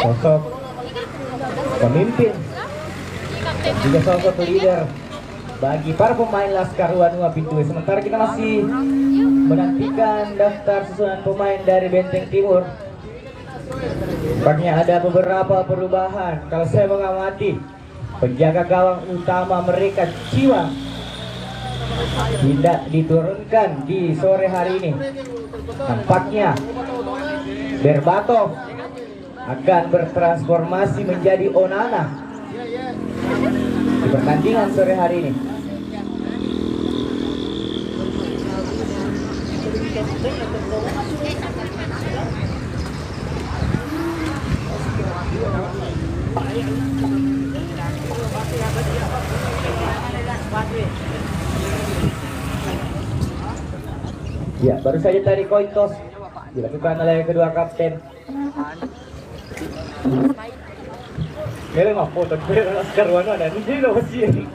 sosok pemimpin dan juga sosok leader bagi para pemain Laskar Wanua Pintu. Sementara kita masih menantikan daftar susunan pemain dari Benteng Timur. Tampaknya ada beberapa perubahan. Kalau saya mengamati, penjaga gawang utama mereka Ciwa tidak diturunkan di sore hari ini. Nampaknya Berbatov akan bertransformasi menjadi Onana di pertandingan sore hari ini. Ya, baru saja tadi coin toss dilakukan oleh kedua kapten. Kaya mah foto pero Laskar Wanua dan hindi na masih.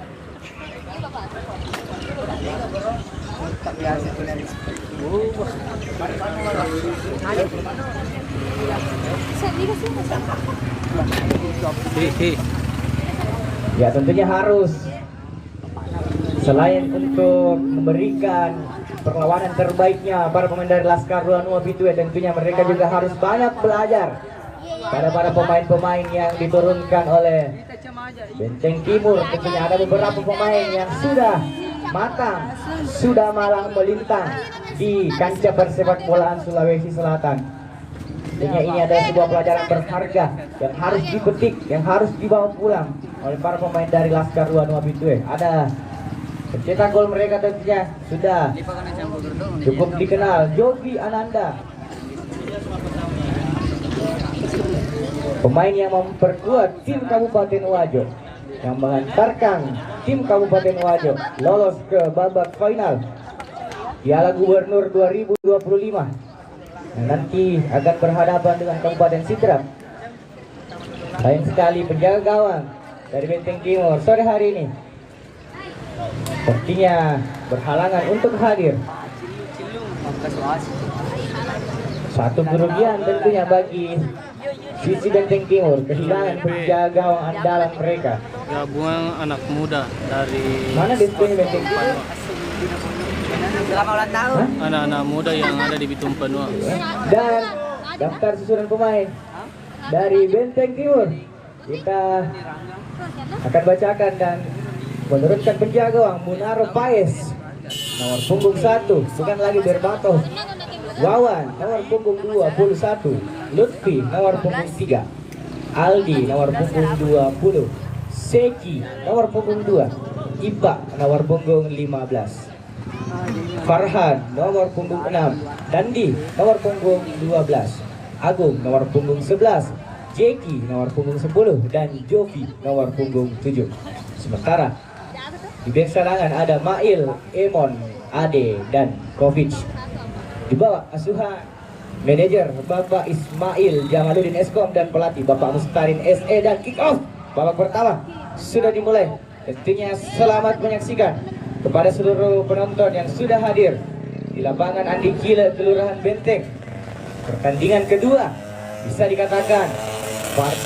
Ya, tentunya harus selain untuk memberikan perlawanan terbaiknya para pemain dari Laskar Wanua Pintu, tentunya mereka juga harus banyak belajar pada para pemain-pemain yang diturunkan oleh Benteng Timur. Tentunya ada beberapa pemain yang sudah matang, sudah malang melintang di kancah persepak bolaan Sulawesi Selatan. Tentunya ini adalah sebuah pelajaran berharga yang harus dipetik, yang harus dibawa pulang oleh para pemain dari Laskar Wanua Pintu. Ada pencetak gol mereka tentunya sudah cukup dikenal, Jovi Ananda, pemain yang memperkuat tim Kabupaten Wajo, yang mengantarkan tim Kabupaten Wajo lolos ke babak final Piala Gubernur 2025 yang nanti akan berhadapan dengan Kabupaten Sidrap. Lain sekali penjaga gawang dari Benteng Timur sore hari ini sepertinya berhalangan untuk hadir. Satu kerugian tentunya bagi sisi Benteng Timur, kehilangan penjaga gawang andalan mereka. Gabungan anak muda dari Mana display Benteng Timur? Selama ulang tahun. Anak-anak muda yang ada di Bitung Panua. Dan daftar susunan pemain dari Benteng Timur kita akan bacakan dan menurunkan penjaga gawang Munaro Paes, nomor punggung 1, bukan lagi Berbatov. Wawan, nomor punggung 21, Lutfi, nomor punggung 3, Aldi, nomor punggung 20, Seki, nomor punggung 2, Iba, nomor punggung 15, Farhan, nomor punggung 6, Dandi, nomor punggung 12, Agung, nomor punggung 11, Jeki, nomor punggung 10, dan Jovi, nomor punggung 7. Sementara di bek serangan ada Mail, Emon, Ade, dan Kovic. Di bawah asuhan manajer Bapak Ismail Jamaluddin Eskom dan pelatih Bapak Mustarin SE, dan kick off babak pertama sudah dimulai. Tentunya selamat menyaksikan kepada seluruh penonton yang sudah hadir di lapangan Andi Gile, Kelurahan Benteng. Pertandingan kedua bisa dikatakan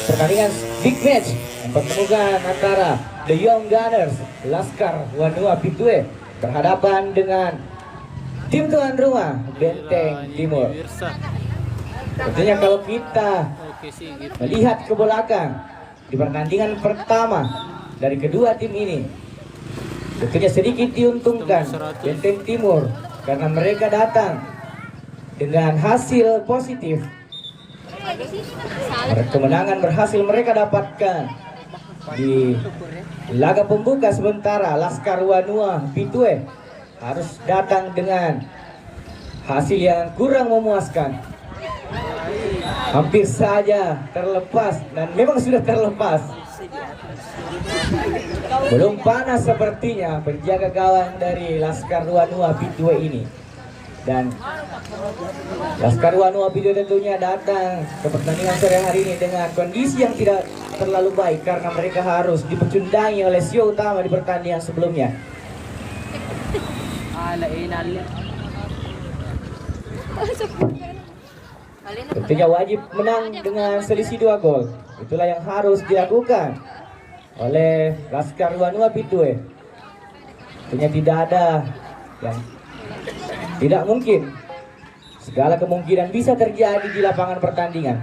pertandingan big match, pertemuan antara The Young Gunners Laskar Wanua Pintu berhadapan dengan tim tuan rumah Benteng Timur. Tentunya kalau kita melihat ke belakang di pertandingan pertama dari kedua tim ini, tentunya sedikit diuntungkan Benteng Timur karena mereka datang dengan hasil positif. Kemenangan berhasil mereka dapatkan di laga pembuka, sementara Laskar Wanua Pintu harus datang dengan hasil yang kurang memuaskan. Hampir saja terlepas, dan memang sudah terlepas. Belum panas sepertinya penjaga gawang dari Laskar Wanua Pintu ini. Dan Laskar Wanua Pintu tentunya datang ke pertandingan sore hari ini dengan kondisi yang tidak terlalu baik karena mereka harus dipecundangi oleh sio utama di pertandingan sebelumnya. Tentunya wajib menang dengan selisih 2 gol. Itulah yang harus dilakukan oleh Laskar Wanua Pitue. Tentunya tidak ada yang tidak mungkin. Segala kemungkinan bisa terjadi di lapangan pertandingan.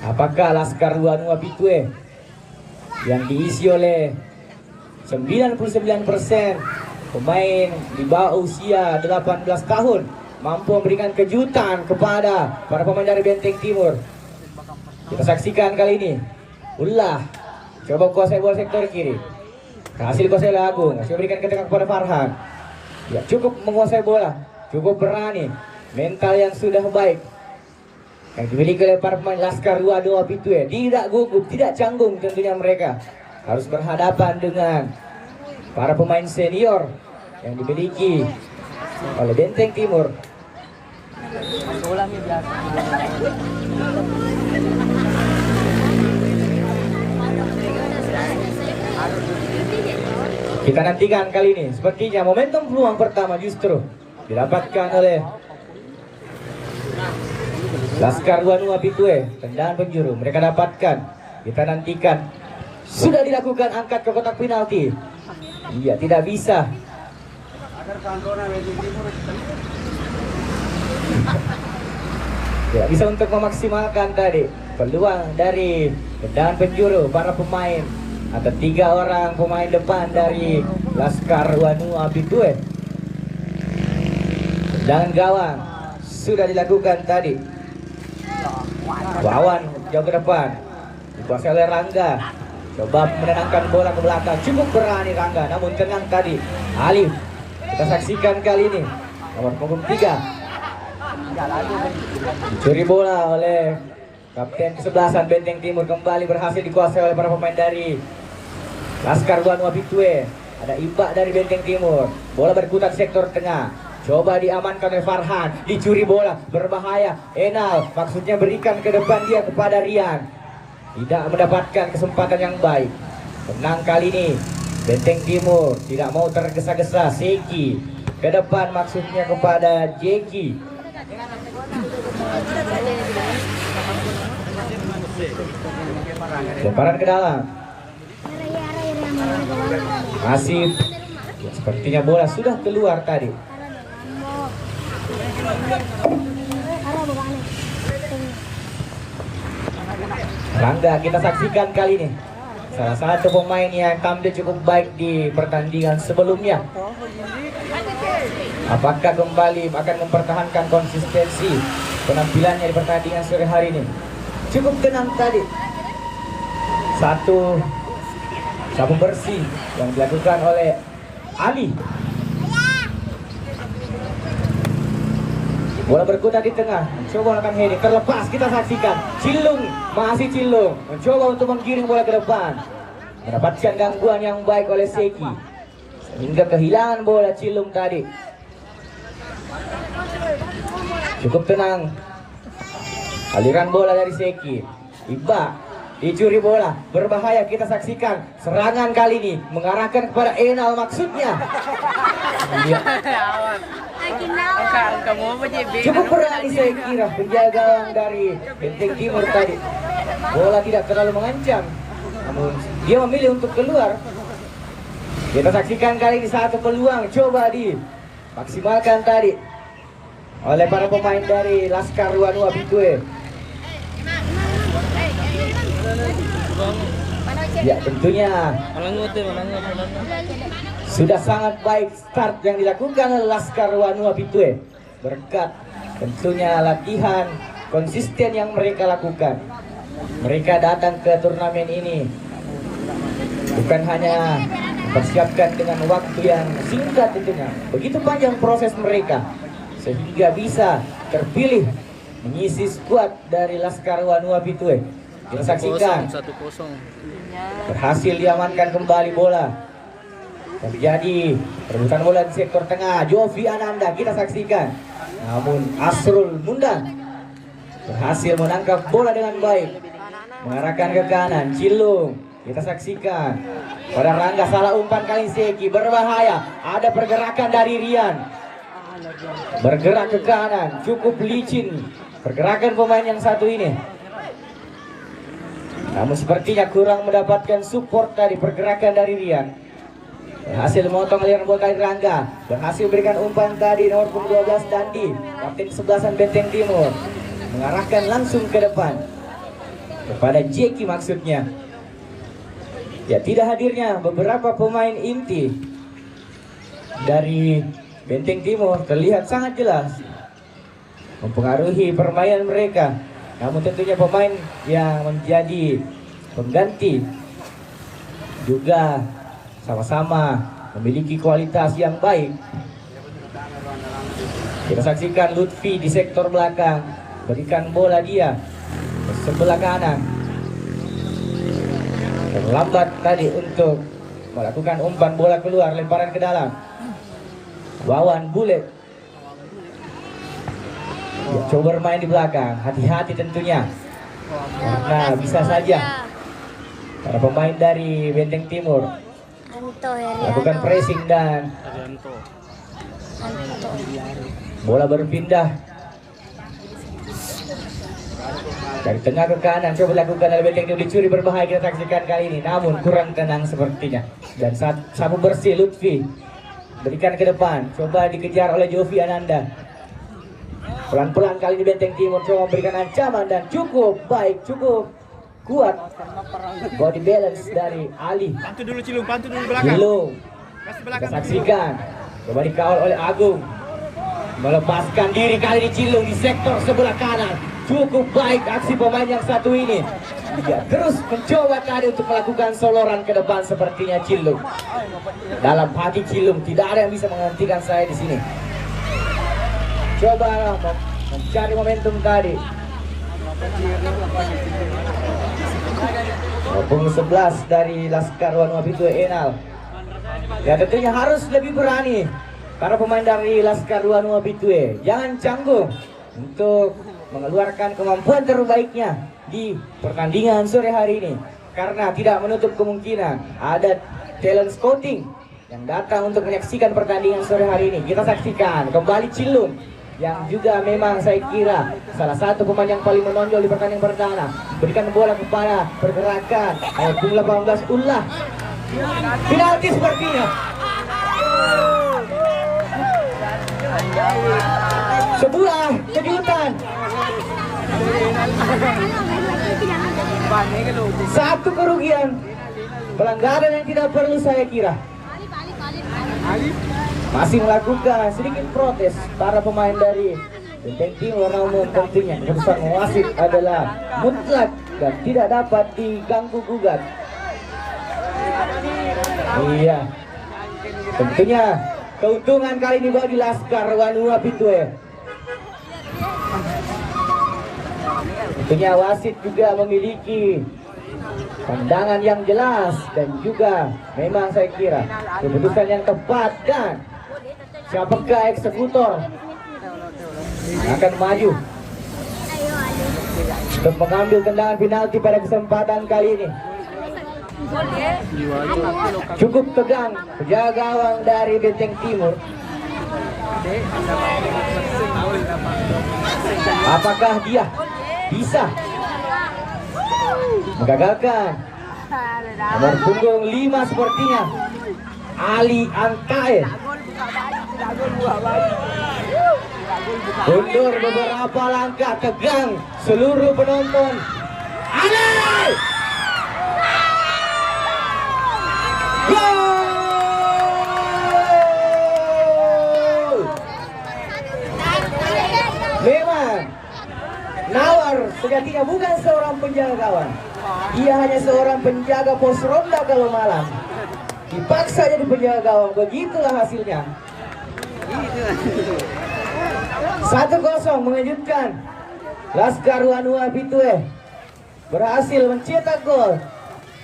Apakah Laskar Wanua Pitue yang diisi oleh 99% pemain di bawah usia 18 tahun mampu memberikan kejutan kepada para pemain dari Benteng Timur? Kita saksikan kali ini. Ulah coba kuasai bola sektor kiri. Hasil kuasai oleh Agung. Masih memberikan ke tengah kepada Farhan. Ya, cukup menguasai bola, cukup berani, mental yang sudah baik yang dimiliki oleh para pemain Laskar Wanua Pitue. Tidak gugup, tidak canggung tentunya mereka. Harus berhadapan dengan para pemain senior yang dimiliki oleh Benteng Timur. Kita nantikan kali ini. Sepertinya momentum peluang pertama justru didapatkan oleh Laskar Wanua Pitue. Tendangan penjuru mereka dapatkan. Kita nantikan. Sudah dilakukan angkat ke kotak penalti. Iya, tidak bisa. Tidak bisa untuk memaksimalkan tadi peluang dari tendangan penjuru para pemain atau 3 orang pemain depan dari Laskar Wanua Pitue. Tendangan gawang sudah dilakukan tadi. Wawan jauh ke depan, dikuasai oleh Rangga. Coba menenangkan bola ke belakang. Cukup berani Rangga, namun tenang tadi Alif. Kita saksikan kali ini nomor punggung 3 dicuri bola oleh kapten kesebelasan Benteng Timur. Kembali berhasil dikuasai oleh para pemain dari Laskar Wanua Pitue. Ada Ibak dari Benteng Timur. Bola berkutat sektor tengah. Coba diamankan oleh Farhan. Dicuri bola, berbahaya. Enal maksudnya berikan ke depan dia kepada Rian. Tidak mendapatkan kesempatan yang baik. Menang kali ini Benteng Timur. Tidak mau tergesa-gesa. Seki ke depan maksudnya kepada Jeki. Lemparan ke dalam. Masih ya, sepertinya bola sudah keluar tadi. Rangga kita saksikan kali ini salah satu pemain yang tampil cukup baik di pertandingan sebelumnya. Apakah kembali akan mempertahankan konsistensi penampilannya di pertandingan sore hari ini? Cukup tenang tadi. Satu sapu bersih yang dilakukan oleh Ali. Bola berkutat di tengah. Coba melakukan heading. Terlepas kita saksikan. Cilung. Masih Cilung. Mencoba untuk menggiring bola ke depan. Mendapatkan gangguan yang baik oleh Seki. Sehingga kehilangan bola Cilung tadi. Cukup tenang. Aliran bola dari Seki. Iba. Dicuri bola. Berbahaya kita saksikan. Serangan kali ini. Mengarahkan kepada Enal maksudnya. Iya. Cukup berani saya kira penjaga gawang dari Benteng Timur tadi. Bola tidak terlalu mengancam, namun dia memilih untuk keluar. Kita saksikan kali ini satu peluang coba dimaksimalkan tadi oleh para pemain dari Laskar Wanua Pitue. Ya tentunya sudah sangat baik start yang dilakukan oleh Laskar Wanua Pitue berkat tentunya latihan konsisten yang mereka lakukan. Mereka datang ke turnamen ini bukan hanya mempersiapkan dengan waktu yang singkat tentunya. Begitu panjang proses mereka sehingga bisa terpilih mengisi skuad dari Laskar Wanua Pitue. Kita saksikan 1-0. berhasil diamankan kembali bola. Terjadi perebutan bola di sektor tengah. Jovi Ananda kita saksikan. Namun Asrul Mundang berhasil menangkap bola dengan baik. Mengarahkan ke kanan. Cilung kita saksikan. Pada Rangga salah umpan kali Seki. Berbahaya. Ada pergerakan dari Rian. Bergerak ke kanan. Cukup licin pergerakan pemain yang satu ini. Namun sepertinya kurang mendapatkan support dari pergerakan dari Rian. Berhasil memotong aliran bola kali Rangga. Berhasil memberikan umpan tadi nomor punggung 12 Dandi, kapten 11-an Benteng Timur. Mengarahkan langsung ke depan. Kepada Jeki maksudnya. Ya, tidak hadirnya beberapa pemain inti dari Benteng Timur terlihat sangat jelas mempengaruhi permainan mereka. Namun tentunya pemain yang menjadi pengganti juga sama-sama memiliki kualitas yang baik. Kita saksikan Lutfi di sektor belakang, berikan bola dia ke sebelah kanan. Terlambat tadi untuk melakukan umpan bola keluar, lemparan ke dalam. Wawan Bulet ya, coba bermain di belakang, hati-hati tentunya karena bisa saja para pemain dari Benteng Timur lakukan pressing dan Arianto. bola berpindah dari tengah ke kanan. Coba dilakukan oleh Benteng Timur, dicuri berbahaya kita saksikan kali ini, namun kurang tenang sepertinya. Dan sapu bersih Lutfi berikan ke depan, coba dikejar oleh Jovi Ananda. Pelan-pelan kali ini Benteng Timur coba memberikan ancaman dan cukup baik, cukup kuat body balance dari Ali. Bantu dulu Cilung, bantu dulu belakang. Cilung Kasih kita belakang. saksikan, coba dikawal oleh Agung, melepaskan diri kali ini Cilung di sektor sebelah kanan. Cukup baik aksi pemain yang satu ini. Dia terus mencoba tadi untuk melakukan soloran ke depan sepertinya Cilung. Dalam hati Cilung, tidak ada yang bisa menghentikan saya di sini. Coba mencari momentum tadi. Punggung 11 dari Laskar Wanua Pitue Enal. Ya tentunya harus lebih berani para pemain dari Laskar Wanua Pitue. Jangan canggung untuk mengeluarkan kemampuan terbaiknya di pertandingan sore hari ini, karena tidak menutup kemungkinan ada talent scouting yang datang untuk menyaksikan pertandingan sore hari ini. Kita saksikan kembali Cilung yang juga memang saya kira salah satu pemain yang paling menonjol di pertandingan pertama. Berikan bola kepada pergerakan punggung 18 Ulah. Penalti sepertinya. Sebuah kejutan. Satu kerugian. Pelanggaran yang tidak perlu saya kira. Masih melakukan sedikit protes para pemain dari Benteng Timur, namun tentunya keputusan wasit adalah mutlak dan tidak dapat diganggu gugat. Iya, tentunya keuntungan kali ini bagi Laskar Wanua Pitue. Tentunya wasit juga memiliki pandangan yang jelas dan juga memang saya kira keputusan yang tepat. Dan siapakah eksekutor yang akan maju untuk mengambil tendangan penalti pada kesempatan kali ini? Cukup tegang penjaga gawang dari Benteng Timur. Apakah dia bisa menggagalkan nomor punggung 5 sepertinya Ali Antae? Mundur beberapa langkah, tegang seluruh penonton. Ali! Gol! Memang Nawar sejatinya bukan seorang penjaga gawang. Dia hanya seorang penjaga pos ronda kalau malam. Dipaksa jadi penjaga gawang, begitulah hasilnya. 1-0 mengejutkan. Laskar Wanua Pitue berhasil mencetak gol.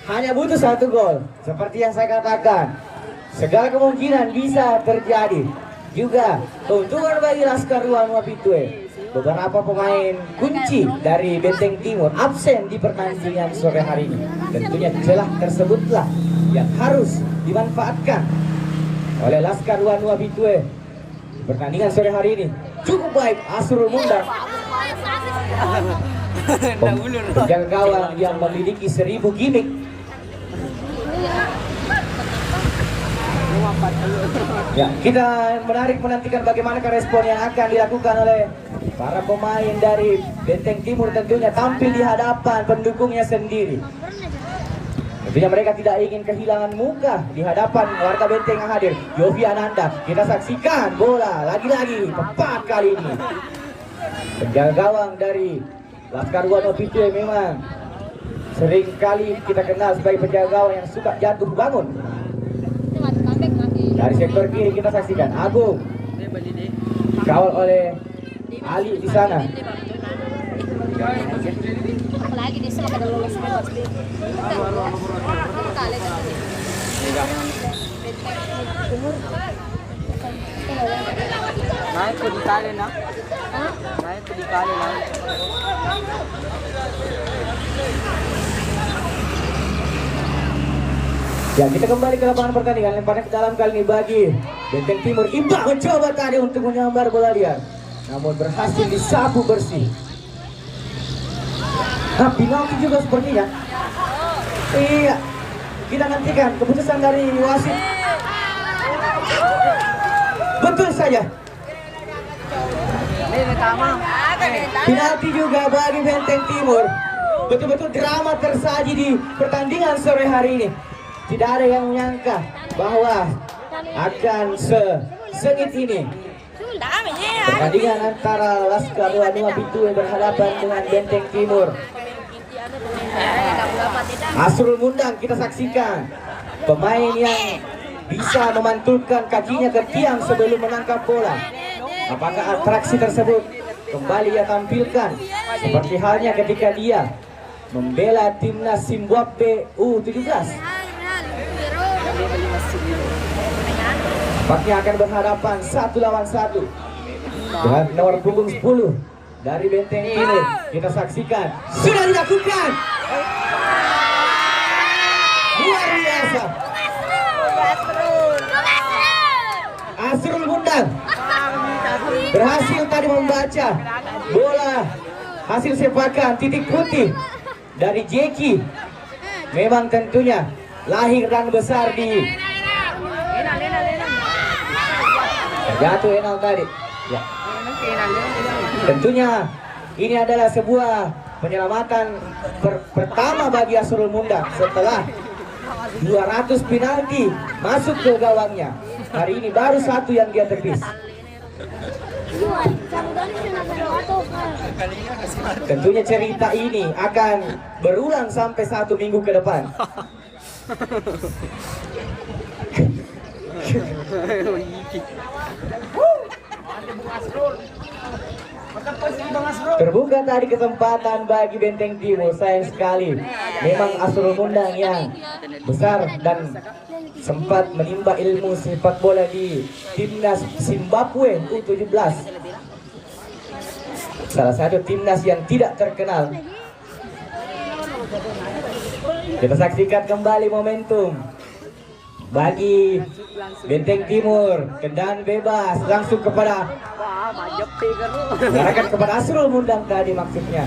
Hanya butuh 1 gol. Seperti yang saya katakan, segala kemungkinan bisa terjadi. Juga keuntungan bagi Laskar Wanua Pitue. Beberapa pemain kunci dari Benteng Timur absen di pertandingan sore hari ini. Tentunya celah tersebutlah yang harus dimanfaatkan oleh Laskar Wanua Pitue di pertandingan sore hari ini. cukup baik Asrul Mundang. Penjaga gawang yang memiliki 1000 gimmick. Ya, kita menantikan bagaimana respon yang akan dilakukan oleh para pemain dari Benteng Timur, tentunya tampil di hadapan pendukungnya sendiri. Tentunya mereka tidak ingin kehilangan muka di hadapan warga Benteng yang hadir. Yofi Ananda, kita saksikan bola lagi-lagi tepat kali ini. Penjaga gawang dari Laskar Wano Pitue memang sering kali kita kenal sebagai penjaga gawang yang suka jatuh bangun. Dari sektor kiri kita saksikan Agung dikawal oleh Ali di sana. Apalagi di sana kada lolos bebas. Naik ko di kali na. Naik ko di kali na. Ya, kita kembali ke lapangan pertandingan. Lemparan ke dalam kali ini bagi Benteng Timur. Imbang mencoba tadi untuk menyambar bola liar, namun berhasil disapu bersih. Nah, penalti juga sepertinya. Iya, kita nantikan keputusan dari wasit. Betul saja. Penalti juga bagi Benteng Timur. Betul-betul drama tersaji di pertandingan sore hari ini. Tidak ada yang menyangka bahwa akan sesengit ini pertandingan antara Laskar Wanua Pitue berhadapan dengan Benteng Timur. Asrul Mundang kita saksikan, pemain yang bisa memantulkan kakinya ke tiang sebelum menangkap bola. Apakah atraksi tersebut kembali ia tampilkan seperti halnya ketika dia membela timnas Zimbabwe U17? Tampaknya akan berhadapan 1 lawan 1 dengan nomor punggung 10 dari Benteng Timur. Kita saksikan, sudah dilakukan. Luar biasa. Asrul Mundang berhasil tadi membaca bola hasil sepakan titik putih dari Jeki. Memang tentunya lahir dan besar di jatuh Enal tadi. Ya. Tentunya ini adalah sebuah penyelamatan pertama bagi Asrul Mundang setelah 200 penalti masuk ke gawangnya. Hari ini baru 1 yang dia tepis. Tentunya cerita ini akan berulang sampai 1 minggu ke depan. Terbuka tadi kesempatan bagi Benteng Timur. Sayang sekali memang Asrul Mundang yang besar dan sempat menimba ilmu sepak bola di timnas Zimbabwe U17, salah satu timnas yang tidak terkenal. Kita saksikan kembali momentum bagi Benteng Timur. Tendangan bebas langsung kepada mengarahkan kepada Asrul Mundang tadi maksudnya.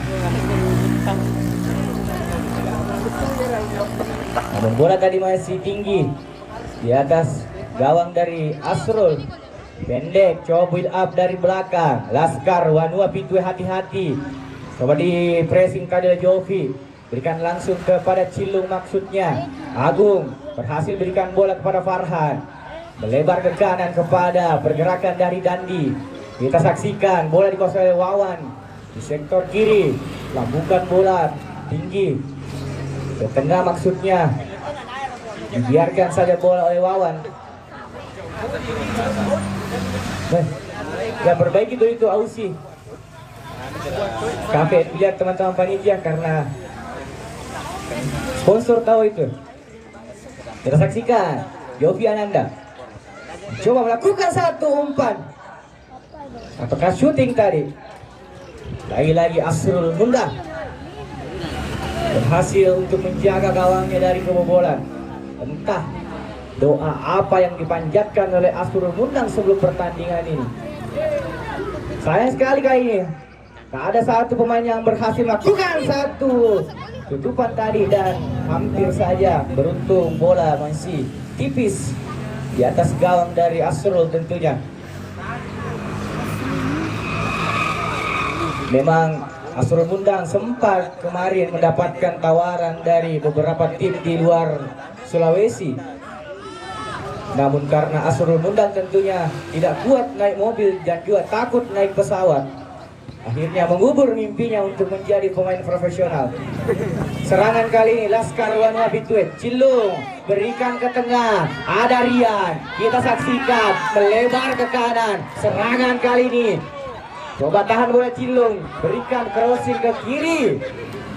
Namun bola tadi masih tinggi di atas gawang dari Asrul. Pendek, coba build up dari belakang. Laskar Wanua Pitue hati-hati. Coba di pressing tadi Jovi. Berikan langsung kepada Cilung maksudnya. Agung berhasil berikan bola kepada Farhan. Melebar ke kanan kepada pergerakan dari Dandi. Kita saksikan bola dikuasai oleh Wawan. Di sektor kiri, lambungkan bola tinggi ke tengah maksudnya. Dibiarkan saja bola oleh Wawan. Ya perbaiki itu Ausi. Kafe lihat teman-teman panitia karena sponsor tahu itu. Kita saksikan Yofi Ananda coba melakukan satu umpan ataukah syuting tadi. Lagi-lagi Asrul Mundang berhasil untuk menjaga gawangnya dari kebobolan. Entah doa apa yang dipanjatkan oleh Asrul Mundang sebelum pertandingan ini. Sayang sekali kali ini tak ada satu pemain yang berhasil melakukan satu tutupan tadi, dan hampir saja beruntung bola masih tipis di atas gawang dari Asrul tentunya. Memang Asrul Mundang sempat kemarin mendapatkan tawaran dari beberapa tim di luar Sulawesi. Namun karena Asrul Mundang tentunya tidak kuat naik mobil dan juga takut naik pesawat, akhirnya mengubur mimpinya untuk menjadi pemain profesional. Serangan kali ini Laskar Wanua Bituet, Cilung berikan ke tengah, ada Rian, kita saksikan melebar ke kanan. Serangan kali ini coba tahan bola Cilung, berikan crossing ke kiri,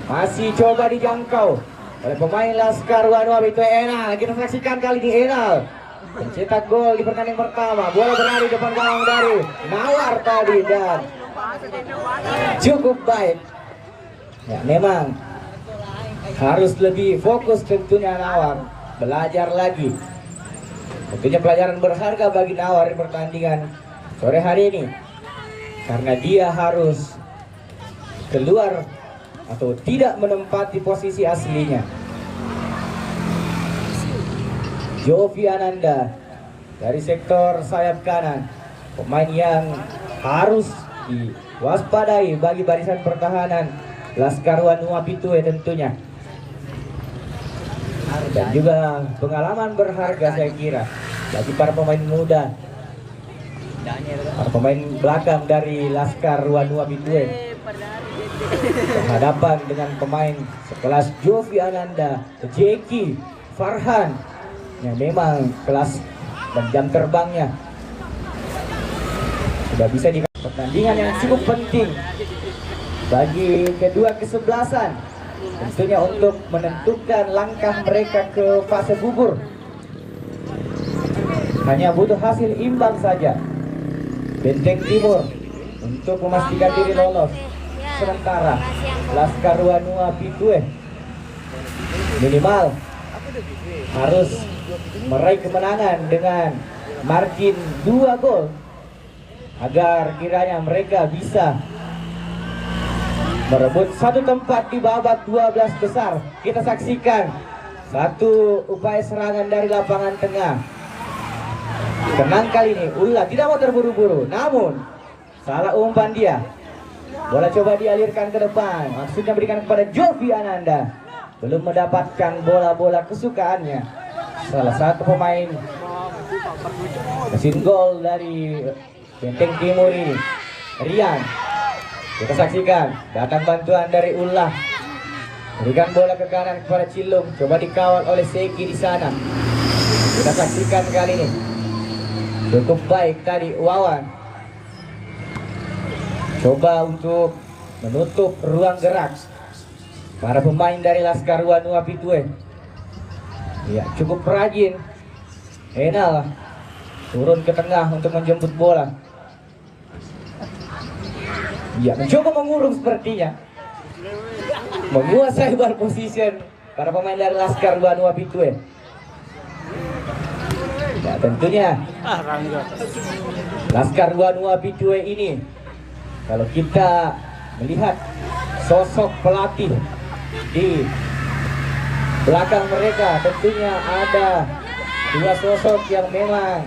masih coba dijangkau oleh pemain Laskar Wanua Bituet. Enal, kita saksikan kali ini Enal mencetak gol di pertandingan pertama. Bola berada di depan gawang dari Nawar tadi dan cukup baik. Ya, memang harus lebih fokus tentunya Nawar, belajar lagi. Tentunya pelajaran berharga bagi Nawar di pertandingan sore hari ini, karena dia harus keluar atau tidak menempati posisi aslinya. Jovi Ananda dari sektor sayap kanan, pemain yang harus diwaspadai bagi barisan pertahanan Laskar Wanua Bituet tentunya. Dan juga pengalaman berharga saya kira bagi para pemain muda, para pemain belakang dari Laskar Wanua Bituet berhadapan dengan pemain sekelas Jovi Ananda, Jeki, Farhan yang memang kelas dan jam terbangnya sudah bisa di pertandingan yang cukup penting bagi kedua kesebelasan, tentunya untuk menentukan langkah mereka ke fase gugur. Hanya butuh hasil imbang saja Benteng Timur untuk memastikan diri lolos, sementara Laskar Wanua Bituet minimal harus meraih kemenangan dengan margin 2 gol agar kiranya mereka bisa merebut satu tempat di babak 12 besar. Kita saksikan satu upaya serangan dari lapangan tengah. Tenang kali ini Ulla tidak mau terburu-buru, namun salah umpan dia. Bola coba dialirkan ke depan, maksudnya berikan kepada Jovi Ananda, belum mendapatkan bola-bola kesukaannya. Salah satu pemain mesin gol dari Benteng Timur ini, Rian. Kita saksikan datang bantuan dari Ulla, berikan bola ke kanan kepada Cilung, coba dikawal oleh Seki di sana. Kita saksikan kali ini cukup baik tadi Wawan, coba untuk menutup ruang gerak para pemain dari Laskar Wanua Bituet. Ya, cukup rajin Enal turun ke tengah untuk menjemput bola. Ya, mencoba mengurung sepertinya, menguasai ball position para pemain dari Laskar Wanua Bituet. Ya, tentunya Laskar Wanua Bituet ini, kalau kita melihat sosok pelatih di belakang mereka, tentunya ada dua sosok yang memang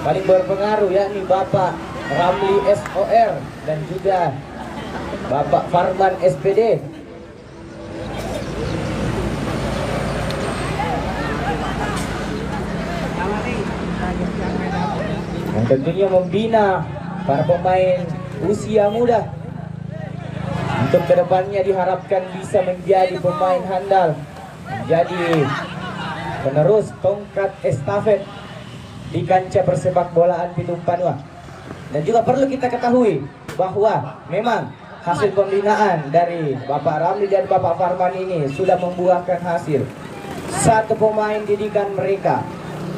paling berpengaruh, yakni Bapak Ramli SOR dan juga Bapak Farman SPD. Yang tentunya membina para pemain usia muda untuk kedepannya diharapkan bisa menjadi pemain handal, menjadi penerus tongkat estafet di kancah persepak bolaan Bitung Panua. Dan juga perlu kita ketahui bahwa memang hasil pembinaan dari Bapak Ramli dan Bapak Farman ini sudah membuahkan hasil. Satu pemain didikan mereka,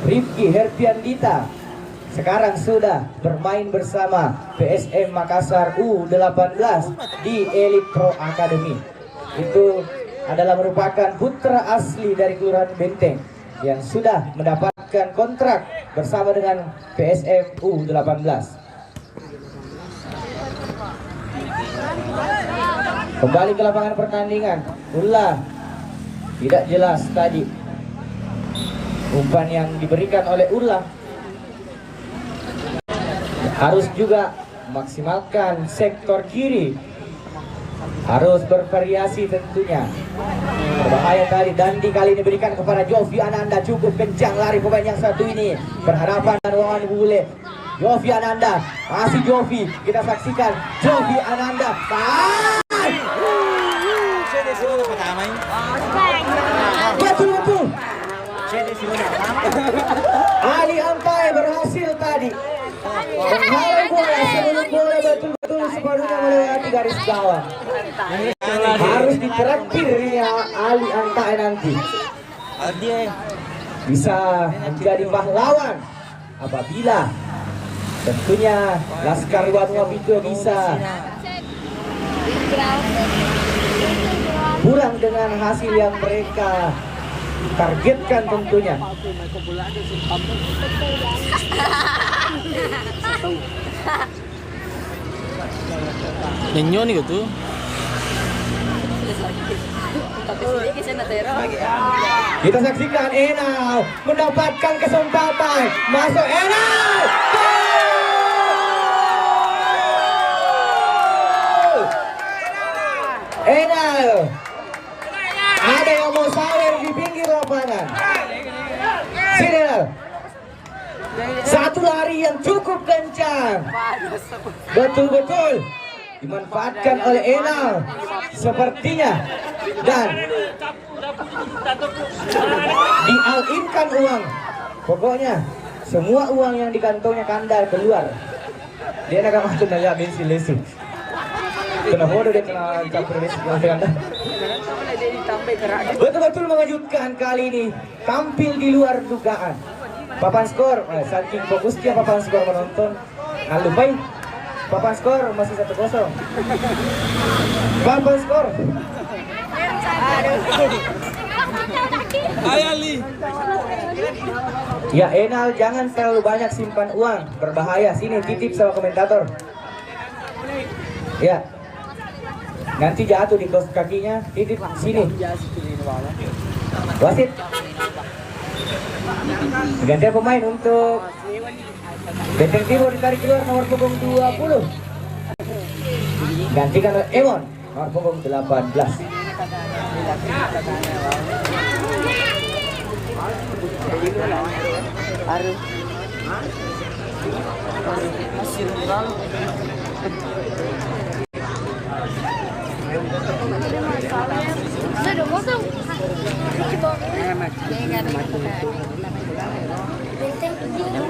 Rifki Herpiandita, sekarang sudah bermain bersama PSM Makassar U18 di Elite Pro Academy. Itu adalah merupakan putra asli dari Kelurahan Benteng yang sudah mendapatkan kontrak bersama dengan PSM U18. Kembali ke lapangan pertandingan. Ulah tidak jelas tadi umpan yang diberikan oleh Ulah. Harus juga maksimalkan sektor kiri. Harus bervariasi tentunya. Berbahaya tadi. Dandi kali ini berikan kepada Jovi Ananda. Cukup kencang lari pemain yang satu ini. Berhadapan dengan Wawan Bule. Jovi Ananda. Masih Jovi. Kita saksikan Jovi Ananda. Betul-betul. Ali Ampai berhasil tadi menghalau bola sebelum bola betul-betul separuhnya melewati garis gawang. Harus ditraktir ya Ali Ampai nanti. Bisa menjadi pahlawan apabila tentunya Laskar Wanua Pitu bisa pulang dengan hasil yang mereka targetkan tentunya. Nenyo nih gitu. Kita saksikan Enal mendapatkan kesempatan. Masuk Enal. Enal. Ada yang mau sawer di pinggir lapangan. Sini Enal. Satu lari yang cukup kencang. Betul-betul dimanfaatkan oleh Enal sepertinya, dan dial-inkan uang. Pokoknya semua uang yang di kantongnya Kandar keluar. Dia nak masuk nanya bensin lesu. Kena bodoh dia kena campur bensin Kandar. Betul-betul mengejutkan kali ini. Tampil di luar dugaan. Papan skor, saking fokusnya papan skor menonton. Lupai papan skor masih 1-0. Papan skor. Ayali. Ya Enal, jangan terlalu banyak simpan uang, berbahaya. Sini titip sama komentator. Ya. Nanti jatuh di kos kakinya, titip sini. Wasit. Gantian pemain untuk Benteng Timur ditarik keluar nomor punggung 20. Gantikan oleh Emon nomor punggung 18.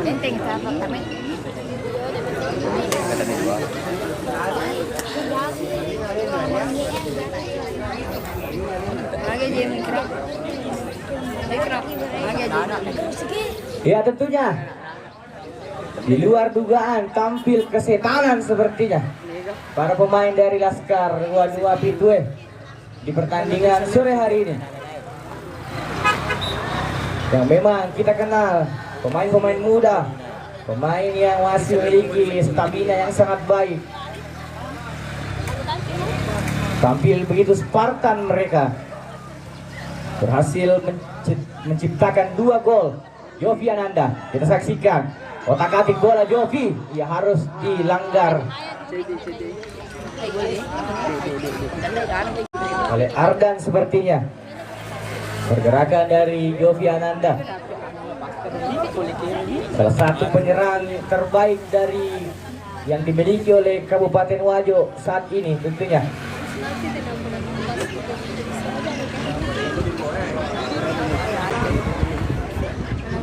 Benteng apa kami? Ya tentunya di luar dugaan tampil kesetanan sepertinya para pemain dari Laskar Wanua Pitu di pertandingan sore hari ini, yang memang kita kenal pemain-pemain muda, pemain yang masih memiliki stamina yang sangat baik. Tampil begitu Spartan mereka. Berhasil menciptakan 2 gol. Jovi Ananda, kita saksikan otak-atik bola Jovi, ia harus dilanggar oleh Ardan sepertinya. Pergerakan dari Jovi Ananda, salah satu penyerang terbaik dari yang dimiliki oleh Kabupaten Wajo saat ini tentunya.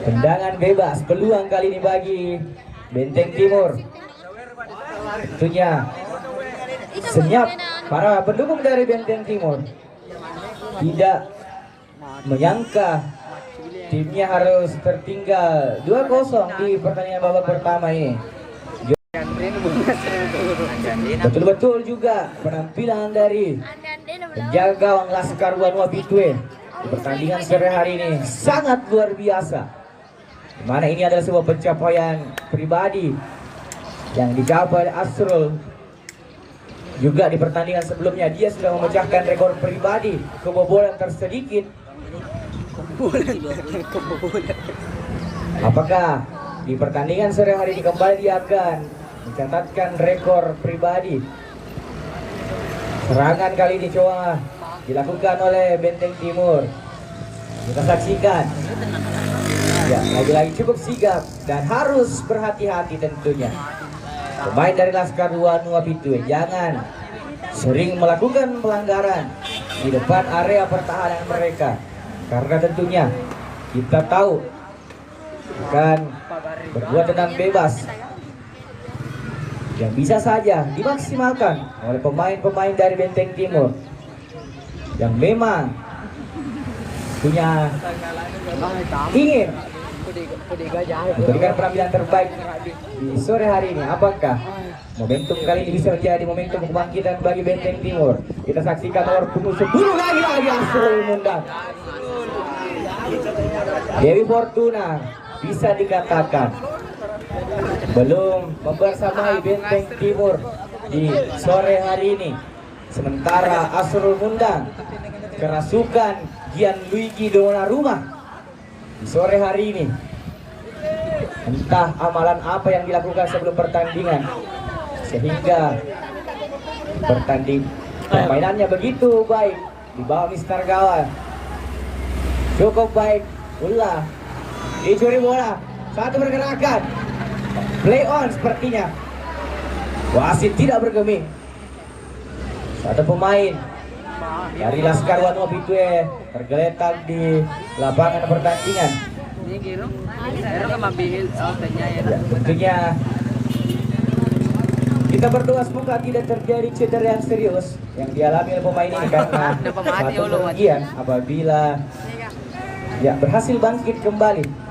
Tendangan bebas, peluang kali ini bagi Benteng Timur. Tentunya senyap para pendukung dari Benteng Timur. Tidak menyangka timnya harus tertinggal 2-0 di pertandingan babak pertama ini. Betul-betul juga penampilan dari penjaga gawang Laskar Wanua Pitu di pertandingan sore hari ini sangat luar biasa. Dimana ini adalah sebuah pencapaian pribadi yang dicapai oleh Asrul Juga di pertandingan sebelumnya dia sudah memecahkan rekor pribadi kebobolan tersedikit. Apakah di pertandingan sore hari ini kembali dia akan mencatatkan rekor pribadi? Serangan kali ini coba dilakukan oleh Benteng Timur. Kita saksikan. Ya, lagi-lagi cukup sigap dan harus berhati-hati tentunya. Pemain dari Laskar Wanua Pitu jangan sering melakukan pelanggaran di depan area pertahanan mereka, karena tentunya kita tahu akan berbuat tenang bebas yang bisa saja dimaksimalkan oleh pemain-pemain dari Benteng Timur yang memang punya ingin memberikan penampilan terbaik di sore hari ini. Apakah momentum kali ini bisa menjadi momentum kebangkitan bagi Benteng Timur? Kita saksikan nomor punggung 10 lagi Asrul Mundang. Dewi Fortuna bisa dikatakan belum membersamai Benteng Timur di sore hari ini. Sementara Asrul Mundang kerasukan Gianluigi Donnarumma di sore hari ini. Entah amalan apa yang dilakukan sebelum pertandingan sehingga permainannya begitu baik di bawah Mister Gawal. Cukup baik. Ulah dicuri bola, satu pergerakan, play on sepertinya. Wasit tidak bergeming. Satu pemain dari Laskar Wanua Pitu tergeletak di lapangan pertandingan. Ya, tentunya kita berdoa semoga tidak terjadi cedera yang serius yang dialami oleh pemain ini, karena satu kerugian apabila ya berhasil bangkit kembali.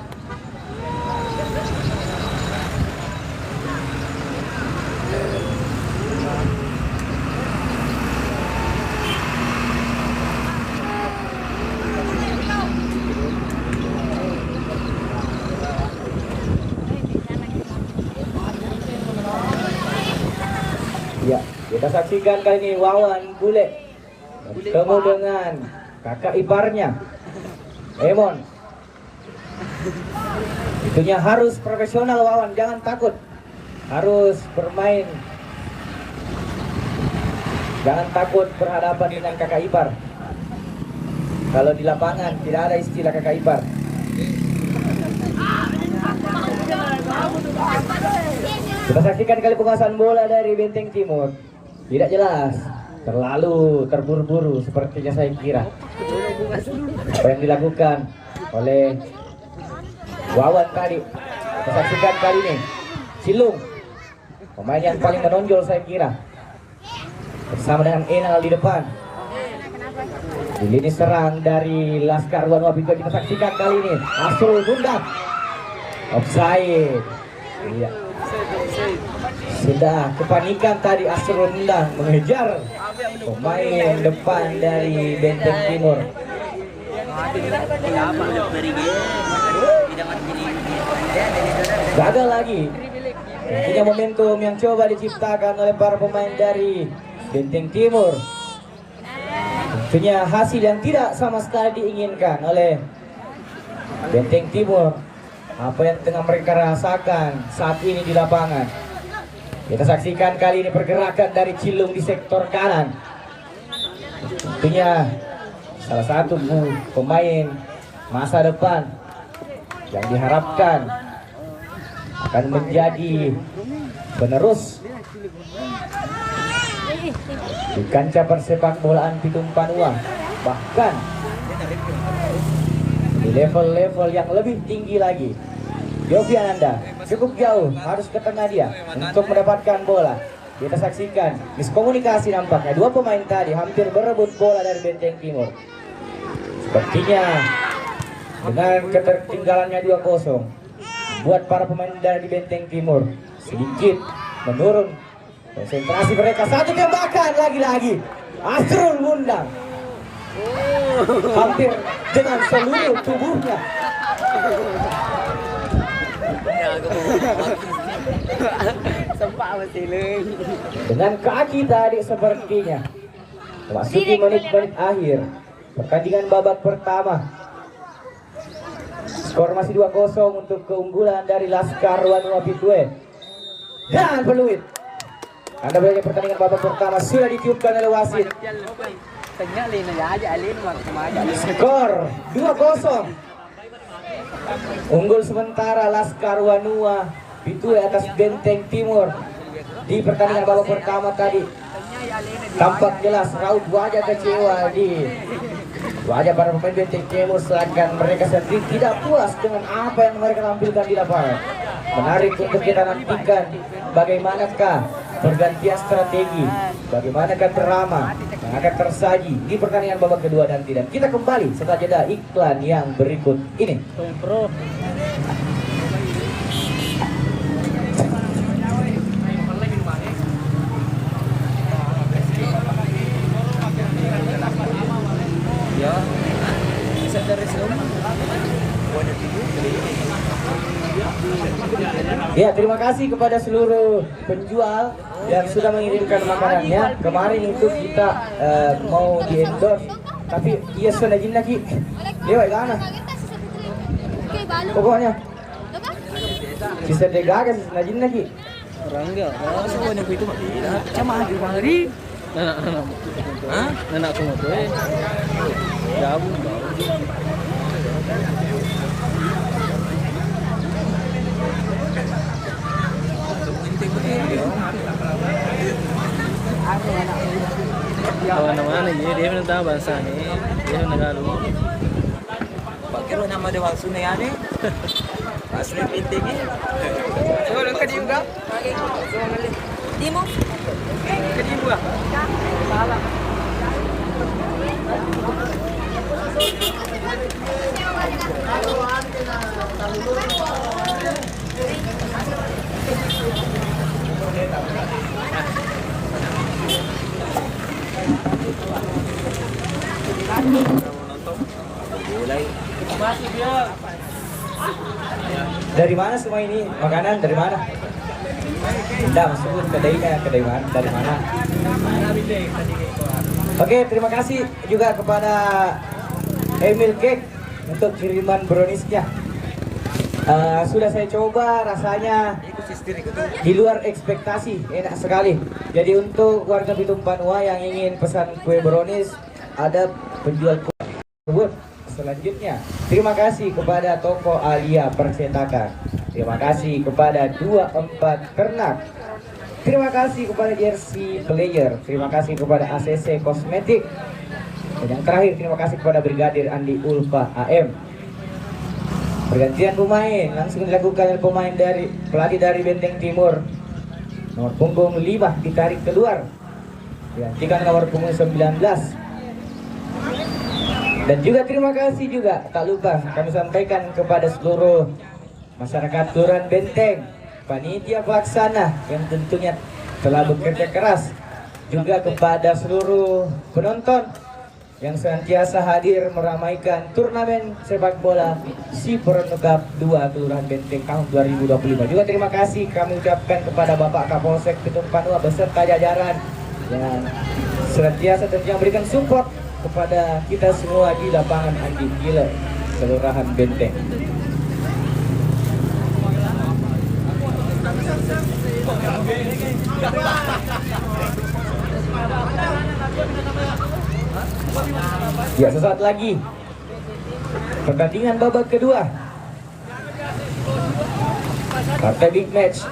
Ya, kita saksikan kali ini Wawan Bule bertemu dengan kakak iparnya Emon. Itunya harus profesional Wawan, jangan takut. Harus bermain. Jangan takut berhadapan dengan kakak ipar. Kalau di lapangan tidak ada istilah kakak ipar. Kita saksikan kali penguasaan bola dari Benteng Timur. Tidak jelas, terlalu terburu-buru sepertinya saya kira. Apa yang dilakukan oleh Wawan tadi. Kita saksikan kali ini Cilung, pemain yang paling menonjol saya kira, bersama dengan Enal di depan. Di lini serang dari Laskar Wanua Pitu kita saksikan kali ini Asrul Mundang. Offside. Iya. Sudah kepanikan tadi Asrul Mundang mengejar pemain depan dari Benteng Timur. Gagal lagi. Tentunya momentum yang coba diciptakan oleh para pemain dari Benteng Timur. Tentunya hasil yang tidak sama sekali diinginkan oleh Benteng Timur. Apa yang tengah mereka rasakan saat ini di lapangan. Kita saksikan kali ini pergerakan dari Cilung di sektor kanan. Tentunya salah satu pemain masa depan yang diharapkan akan menjadi penerus di kancah persepak bolaan Pitung Panua, bahkan di level-level yang lebih tinggi lagi. Yofi Ananda cukup jauh, harus ke tengah dia untuk mendapatkan bola. Kita saksikan miskomunikasi nampaknya. Dua pemain tadi hampir berebut bola dari Benteng Timur. Sepertinya dengan ketertinggalannya 2-0 buat para pemain dari Benteng Timur sedikit menurun konsentrasi mereka. Satu tembakan lagi-lagi Asrul Mundang hampir dengan seluruh tubuhnya Sempak mesti leng. Dengan kaki tadi sepertinya memasuki menit-menit akhir pertandingan babak pertama. Skor masih 2-0 untuk keunggulan dari Laskar Wanua Pitue. Dan peluit. Anda melihat pertandingan babak pertama sudah ditiupkan oleh wasit. Tanya lin aja alin sama aja. Skor 2-0. Unggul sementara Laskar Wanua Pitue atas Benteng Timur. Di pertandingan babak pertama tadi tampak jelas raut wajah kecewa di wajah para pemain Benteng Timur, seakan mereka sendiri tidak puas dengan apa yang mereka tampilkan di lapangan. Menarik untuk kita nantikan bagaimanakah pergantian strategi, bagaimanakah drama yang akan tersaji di pertandingan babak kedua nanti. Dan kita kembali setelah jeda iklan yang berikut ini. Pro. Ya. Bisa dari rumah. Ya, terima kasih kepada seluruh penjual yang sudah mengirimkan makanannya. Kemarin itu kita mau di endorse, tapi iya sudah jin lagi. Dia baik mana? Pokoknya sisa degaga sisa jin lagi. Orang dia. Oh, semuanya itu cuma di hari. Nenak. Hah? Nenak aku mau tuh. Jauh. Mana dia belum tahu bahasa nih. Dia negara. Bakiro nama dia Walsune ya nih. Asli penting ni. Coba ke dia juga. Dimo. Ke dia juga. Salah. Dari mana semua ini? Makanan dari mana? Tidak sebut kedainya, kedai mana? Dari mana? Oke, terima kasih juga kepada Emil Cake untuk kiriman browniesnya. Sudah saya coba, rasanya di luar ekspektasi, enak sekali. Jadi untuk warga Bitung Panua yang ingin pesan kue brownies, ada penjual kue tersebut. Selanjutnya, terima kasih kepada toko Alia Percetakan. Terima kasih kepada 24 Ternak. Terima kasih kepada Jersey Player. Terima kasih kepada ACC Kosmetik. Dan yang terakhir, terima kasih kepada Brigadir Andi Ulfa AM. Pergantian pemain langsung dilakukan oleh pemain dari pelatih dari Benteng Timur. Nomor punggung 5 ditarik keluar. Digantikan nomor punggung 19. Dan juga terima kasih juga, tak lupa kami sampaikan kepada seluruh masyarakat Kelurahan Benteng, panitia pelaksana yang tentunya telah bekerja keras, juga kepada seluruh penonton yang senantiasa hadir meramaikan turnamen sepak bola Siporon Cup 2 Kelurahan Benteng tahun 2025. Juga terima kasih kami ucapkan kepada Bapak Kapolsek Bitung Panua beserta jajaran yang senantiasa tentunya memberikan support kepada kita semua di lapangan Andi Gile, Kelurahan Benteng. Ya, sesaat lagi pertandingan babak kedua, partai big match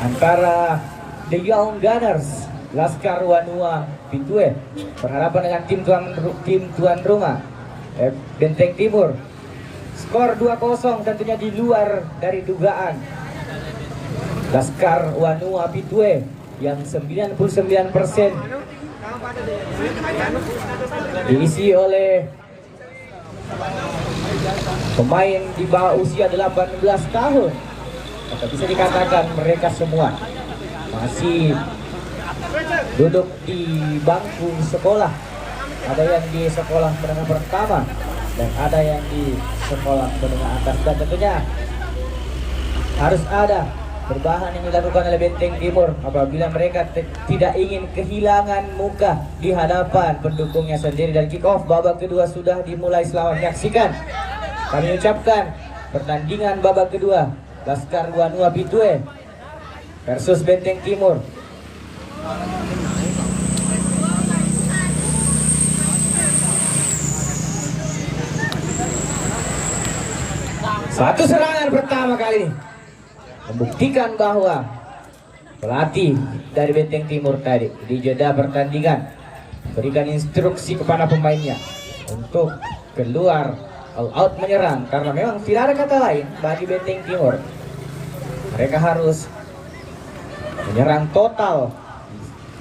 antara The Young Gunners Laskar Wanua Pitue berhadapan dengan tim tuan rumah Benteng Timur. Skor 2-0 tentunya di luar dari dugaan. Laskar Wanua Pitue yang 99% diisi oleh pemain di bawah usia 18 tahun. Atau bisa dikatakan mereka semua masih duduk di bangku sekolah. Ada yang di sekolah menengah pertama dan ada yang di sekolah menengah atas. Dan tentunya harus ada perubahan yang dilakukan oleh Benteng Timur apabila mereka tidak ingin kehilangan muka di hadapan pendukungnya sendiri. Dan kick off babak kedua sudah dimulai. Selamat menyaksikan. Kami ucapkan pertandingan babak kedua Laskar Wanua Bitue versus Benteng Timur. Satu serangan pertama kali ini membuktikan bahwa pelatih dari Benteng Timur tadi di jeda pertandingan berikan instruksi kepada pemainnya untuk keluar all out menyerang, karena memang tidak ada kata lain bagi Benteng Timur. Mereka harus menyerang total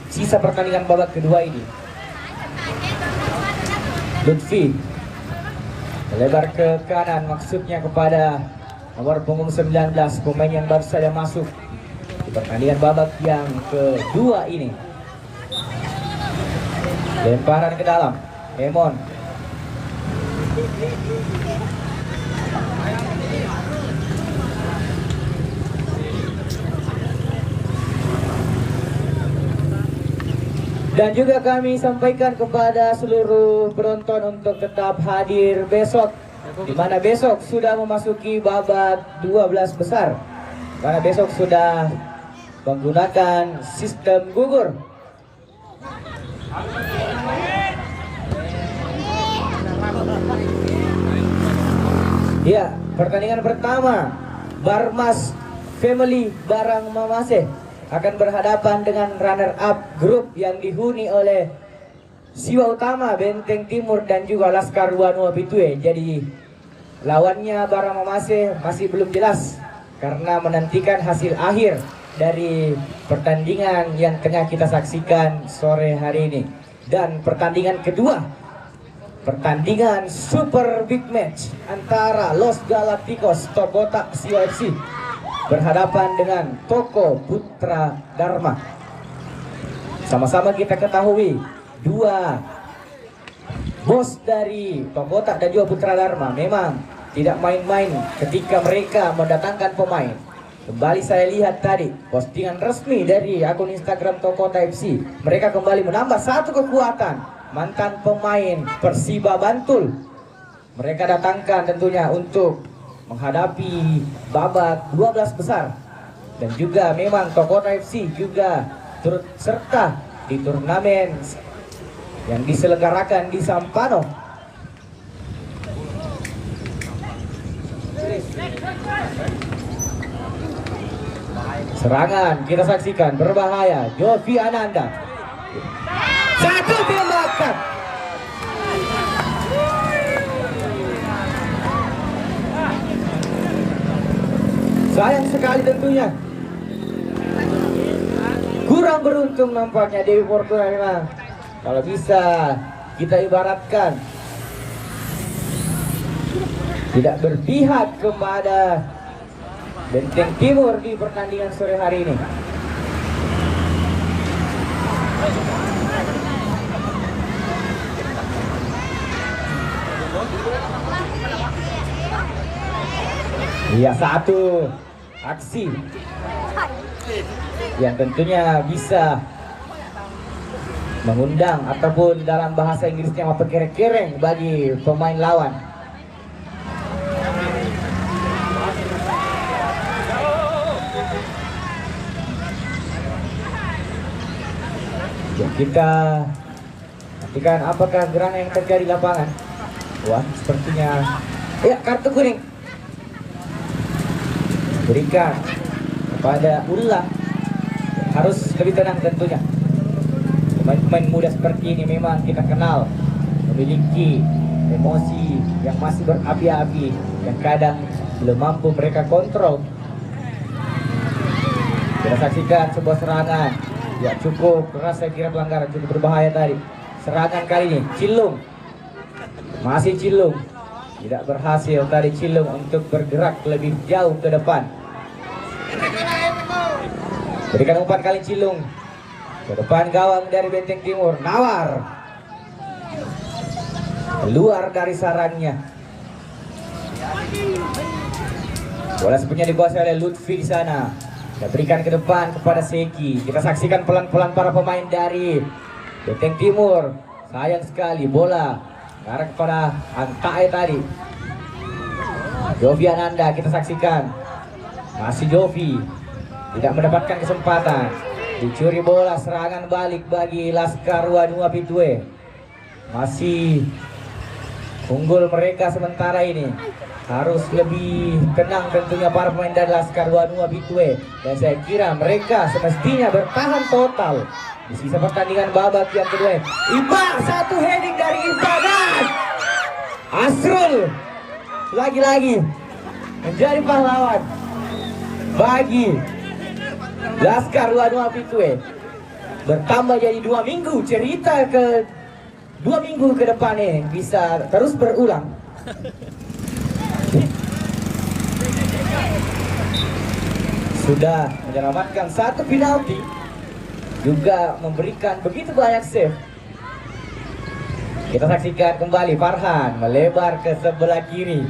sisa pertandingan babak kedua ini. Lutfi melebar ke kanan, maksudnya kepada nomor punggung 19, pemain yang baru saja masuk di pertandingan babak yang kedua ini. Lemparan ke dalam, Emon. Dan juga kami sampaikan kepada seluruh penonton untuk tetap hadir besok, di mana besok sudah memasuki babak 12 besar, karena besok sudah menggunakan sistem gugur. Ya, pertandingan pertama Barmas Family Barang Mamase akan berhadapan dengan runner up grup yang dihuni oleh Siwa Utama, Benteng Timur, dan juga Laskar Wanua Bitue. Jadi lawannya Barang Mamase masih belum jelas karena menantikan hasil akhir dari pertandingan yang tengah kita saksikan sore hari ini. Dan pertandingan kedua, pertandingan super big match antara Los Galacticos Tokota Siwa FC berhadapan dengan Toko Putra Dharma. Sama-sama kita ketahui, dua bos dari Tokota dan juga Putra Dharma memang tidak main-main ketika mereka mendatangkan pemain. Kembali saya lihat tadi postingan resmi dari akun Instagram Tokota FC, mereka kembali menambah satu kekuatan, mantan pemain Persiba Bantul. Mereka datangkan tentunya untuk menghadapi babak 12 besar. Dan juga memang Tokota FC juga turut serta di turnamen yang diselenggarakan di Sampano. Serangan kita saksikan berbahaya, Jovi Ananda. Satu tembakan. Sayang sekali tentunya, kurang beruntung nampaknya Dewi Fortuna memang. Kalau bisa kita ibaratkan tidak berpihak kepada Benteng Timur di pertandingan sore hari ini. Iya, satu aksi yang tentunya bisa mengundang ataupun dalam bahasa Inggrisnya apa kereng-kereng bagi pemain lawan. Ya, kita nantikan apakah gerangan yang terjadi di lapangan. Wah, sepertinya ya kartu kuning berikan kepada Ulla. Harus lebih tenang tentunya. Pemain-pemain muda seperti ini memang kita kenal memiliki emosi yang masih berapi-api, yang kadang belum mampu mereka kontrol. Kita saksikan sebuah serangan, ya cukup keras, saya kira pelanggaran, cukup berbahaya tadi. Serangan kali ini Cilung, masih Cilung, tidak berhasil tadi Cilung untuk bergerak lebih jauh ke depan. Berikan umpan kali Cilung ke depan gawang dari Benteng Timur. Nawar keluar dari sarangnya. Bola sepenuhnya dikuasai oleh Lutfi di sana. Kita berikan ke depan kepada Seki. Kita saksikan pelan-pelan para pemain dari Benteng Timur. Sayang sekali bola mengarah kepada Antae tadi. Jovi Ananda kita saksikan. Masih Jovi tidak mendapatkan kesempatan. Dicuri bola, serangan balik bagi Laskar Wanua Pitue. Masih unggul mereka sementara ini. Harus lebih tenang tentunya para pemain dari Laskar Wanua Pitue. Dan saya kira mereka semestinya bertahan total di sisa pertandingan babak yang kedua. Iqbal, satu heading dari Iqbal dan Asrul lagi-lagi menjadi pahlawan bagi Laskar Wanua Pitue. Bertambah jadi 2 minggu, cerita ke 2 minggu ke depan ini bisa terus berulang. Sudah menyelamatkan 1 penalti, juga memberikan begitu banyak save. Kita saksikan kembali Farhan melebar ke sebelah kiri.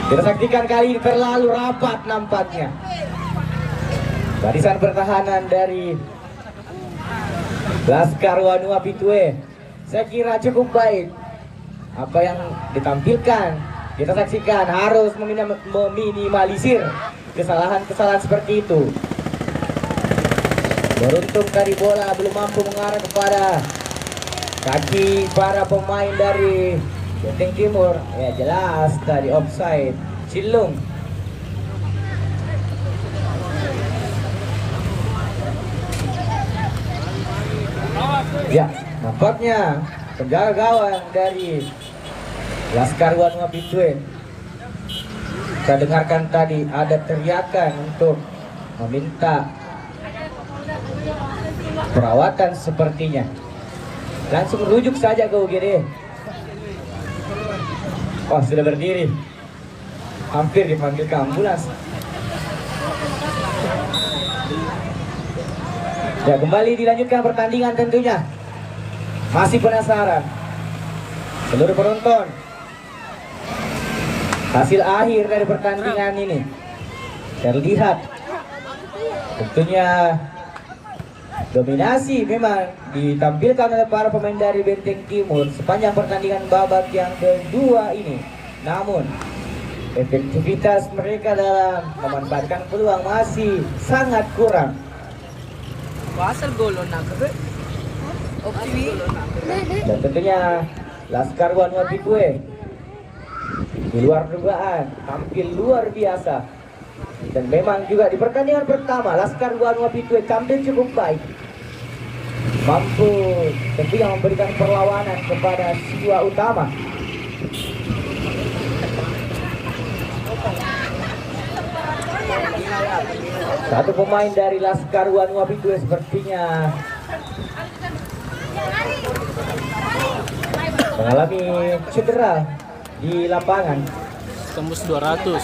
Kita saksikan kali ini terlalu rapat nampaknya. Barisan pertahanan dari Laskar Wanua Pitue saya kira cukup baik. Apa yang ditampilkan kita saksikan harus meminimalisir kesalahan-kesalahan seperti itu. Beruntung tadi bola belum mampu mengarah kepada kaki para pemain dari Benteng Timur. Ya jelas tadi offside. Cilung. Ya, nampaknya penjaga gawang dari Laskar Wanua Pitue. Saya dengarkan tadi ada teriakan untuk meminta perawatan sepertinya. Langsung rujuk saja ke UGD. Oh, sudah berdiri. Hampir dipanggil ke ambulans. Ya, kembali dilanjutkan pertandingan tentunya. Masih penasaran seluruh penonton hasil akhir dari pertandingan ini. Terlihat tentunya dominasi memang ditampilkan oleh para pemain dari Benteng Timur sepanjang pertandingan babak yang kedua ini. Namun efektivitas mereka dalam memanfaatkan peluang masih sangat kurang. Asal golon na ka. Dan tentunya Laskar Wanua Pitue di luar dugaan tampil luar biasa. Dan memang juga di pertandingan pertama Laskar Wanua Pitue tampil cukup baik, mampu tentunya memberikan perlawanan kepada Siswa Utama. Satu pemain dari Laskar Wanua Pitue sepertinya mengalami cedera di lapangan. Tembus 200.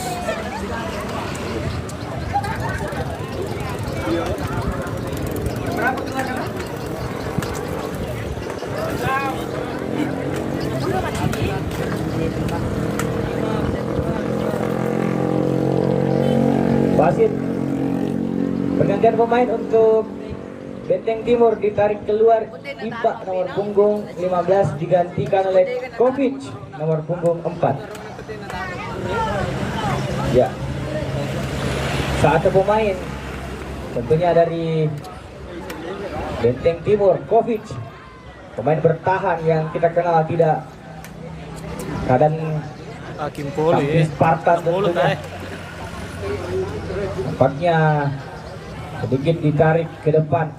Wasit pergantian pemain untuk Benteng Timur ditarik keluar. Iba nomor punggung 15 digantikan oleh Kovic nomor punggung 4. Ya, satu pemain tentunya dari Benteng Timur, Kovic, pemain bertahan yang kita kenal tidak kadang Hakim Poli. Spartan tentunya. Nampaknya sedikit ditarik ke depan,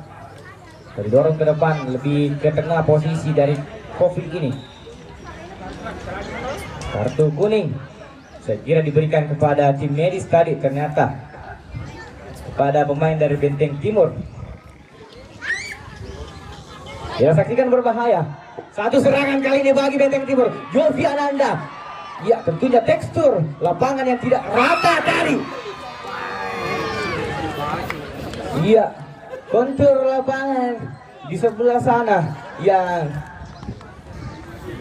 didorong ke depan, lebih ke tengah posisi dari Kovic ini. Kartu kuning saya kira diberikan kepada tim medis tadi, ternyata kepada pemain dari Benteng Timur. Kita saksikan berbahaya. Satu serangan kali ini bagi Benteng Timur. Jovi Ananda. Ya, tentunya tekstur lapangan yang tidak rata tadi. Iya, kontur lapangan di sebelah sana yang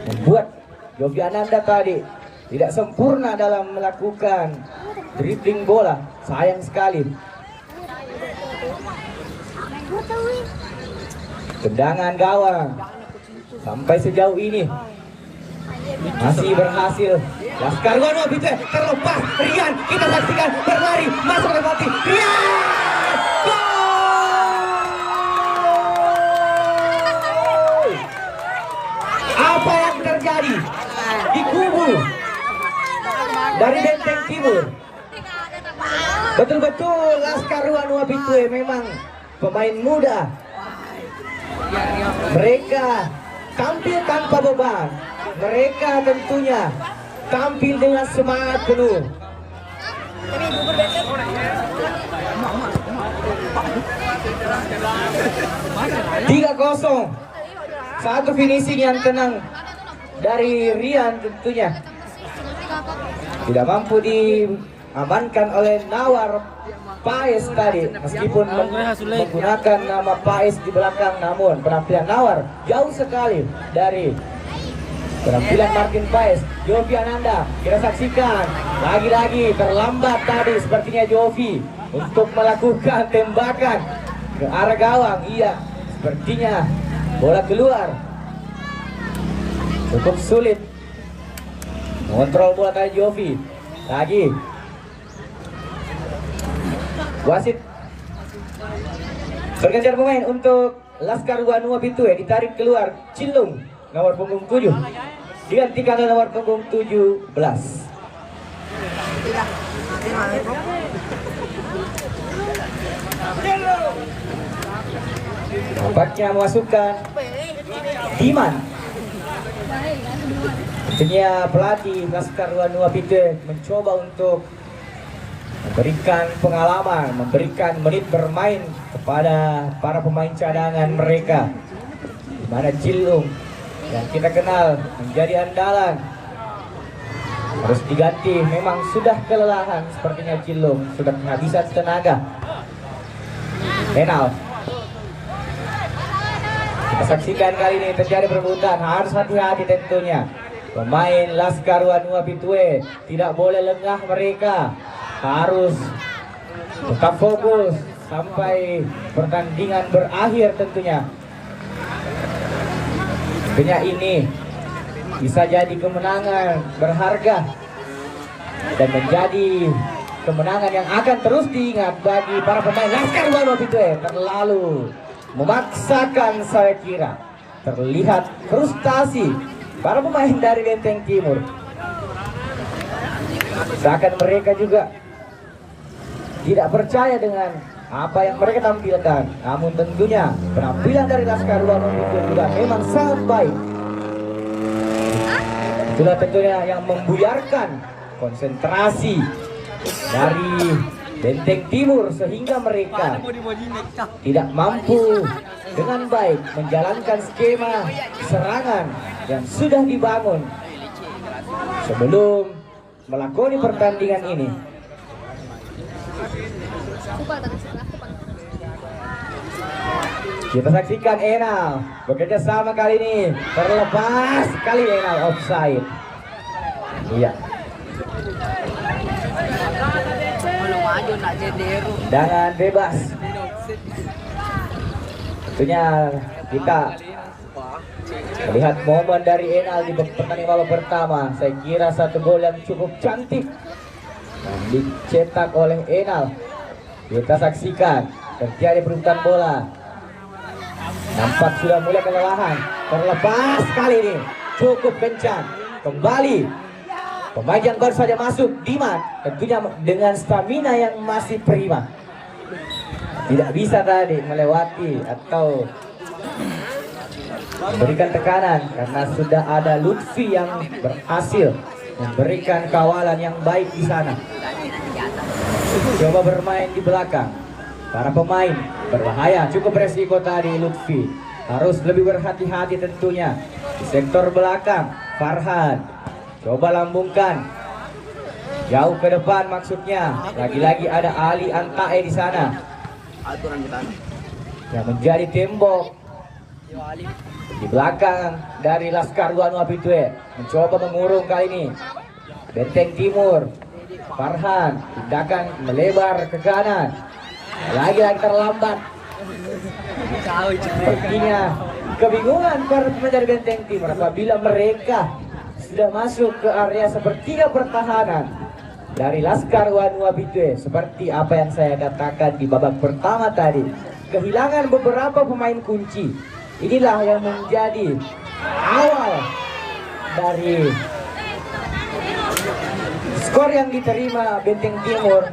membuat Jovi Ananda tadi tidak sempurna dalam melakukan dribbling bola. Sayang sekali. Tendangan gawang sampai sejauh ini masih berhasil. Laskar Wanua Bitue terlepas. Rian, kita saksikan berlari masuk ke mati. Rian! Gol! Apa yang terjadi di kubu dari Benteng Timur? Betul-betul Laskar Wanua Bitue memang pemain muda. Mereka tampil tanpa beban. Mereka tentunya tampil dengan semangat penuh. 3-0. Satu finishing yang tenang dari Rian tentunya. Tidak mampu diamankan oleh Nawar Paes tadi, meskipun menggunakan nama Paes di belakang, namun penampilan Nawar jauh sekali dari penampilan Martin Paes. Jovi Ananda, kita saksikan lagi-lagi terlambat tadi sepertinya Jovi untuk melakukan tembakan ke arah gawang. Iya, sepertinya bola keluar. Cukup sulit mengontrol bola tadi Jovi. Lagi wasit bergantian pemain untuk Laskar Wanua Bitue. Ditarik keluar Cilung nomor punggung 7, digantikan oleh nomor punggung 17. Nampaknya memasukkan Diman. Tentunya pelatih Laskar Wanua Bitue mencoba untuk memberikan pengalaman, memberikan menit bermain kepada para pemain cadangan mereka, di mana Cilung yang kita kenal menjadi andalan harus diganti. Memang sudah kelelahan sepertinya Cilung, sudah kehabisan tenaga. Penal. Kita saksikan kali ini terjadi perebutan, harus hati-hati tentunya. Pemain Laskar Wanua Bitue tidak boleh lengah, mereka harus tetap fokus sampai pertandingan berakhir tentunya. Tentunya ini bisa jadi kemenangan berharga dan menjadi kemenangan yang akan terus diingat bagi para pemain Laskar Wanua Bitue. Terlalu memaksakan, saya kira terlihat frustasi para pemain dari Benteng Timur. Seakan mereka juga tidak percaya dengan apa yang mereka tampilkan. Namun tentunya penampilan dari Laskar Wanua Bitue juga memang sangat baik. Itulah tentunya yang membuyarkan konsentrasi dari Benteng Timur sehingga mereka tidak mampu dengan baik menjalankan skema serangan yang sudah dibangun sebelum melakoni pertandingan ini. Kita saksikan Enal bekerja sama kali ini, terlepas kali Enal offside. Iya. Dengan bebas. Tentunya kita melihat momen dari Enal di pertandingan babak pertama. Saya kira satu gol yang cukup cantik yang dicetak oleh Enal. Kita saksikan terjadi perebutan bola. Nampak sudah mulai kelelahan. Terlepas kali ini cukup kencang. Kembali pemain yang baru saja masuk, Diman, tentunya dengan stamina yang masih prima. Tidak bisa tadi melewati atau memberikan tekanan karena sudah ada Lutfi yang berhasil memberikan kawalan yang baik di sana. Coba bermain di belakang. Para pemain berbahaya, cukup resiko tadi Lutfi. Harus lebih berhati-hati tentunya. Di sektor belakang, Farhan coba lambungkan jauh ke depan, maksudnya. Lagi-lagi ada Ali Antae di sana yang menjadi tembok di belakang dari Laskar Wanua Bitue. Mencoba mengurung kali ini Benteng Timur. Farhan tindakan melebar ke kanan. Lagi-lagi terlambat. Sepertinya kebingungan para pemain dari Benteng Timur apabila mereka sudah masuk ke area sepertiga pertahanan dari Laskar Wanua Bitue. Seperti apa yang saya katakan di babak pertama tadi, kehilangan beberapa pemain kunci. Inilah yang menjadi awal dari skor yang diterima Benteng Timur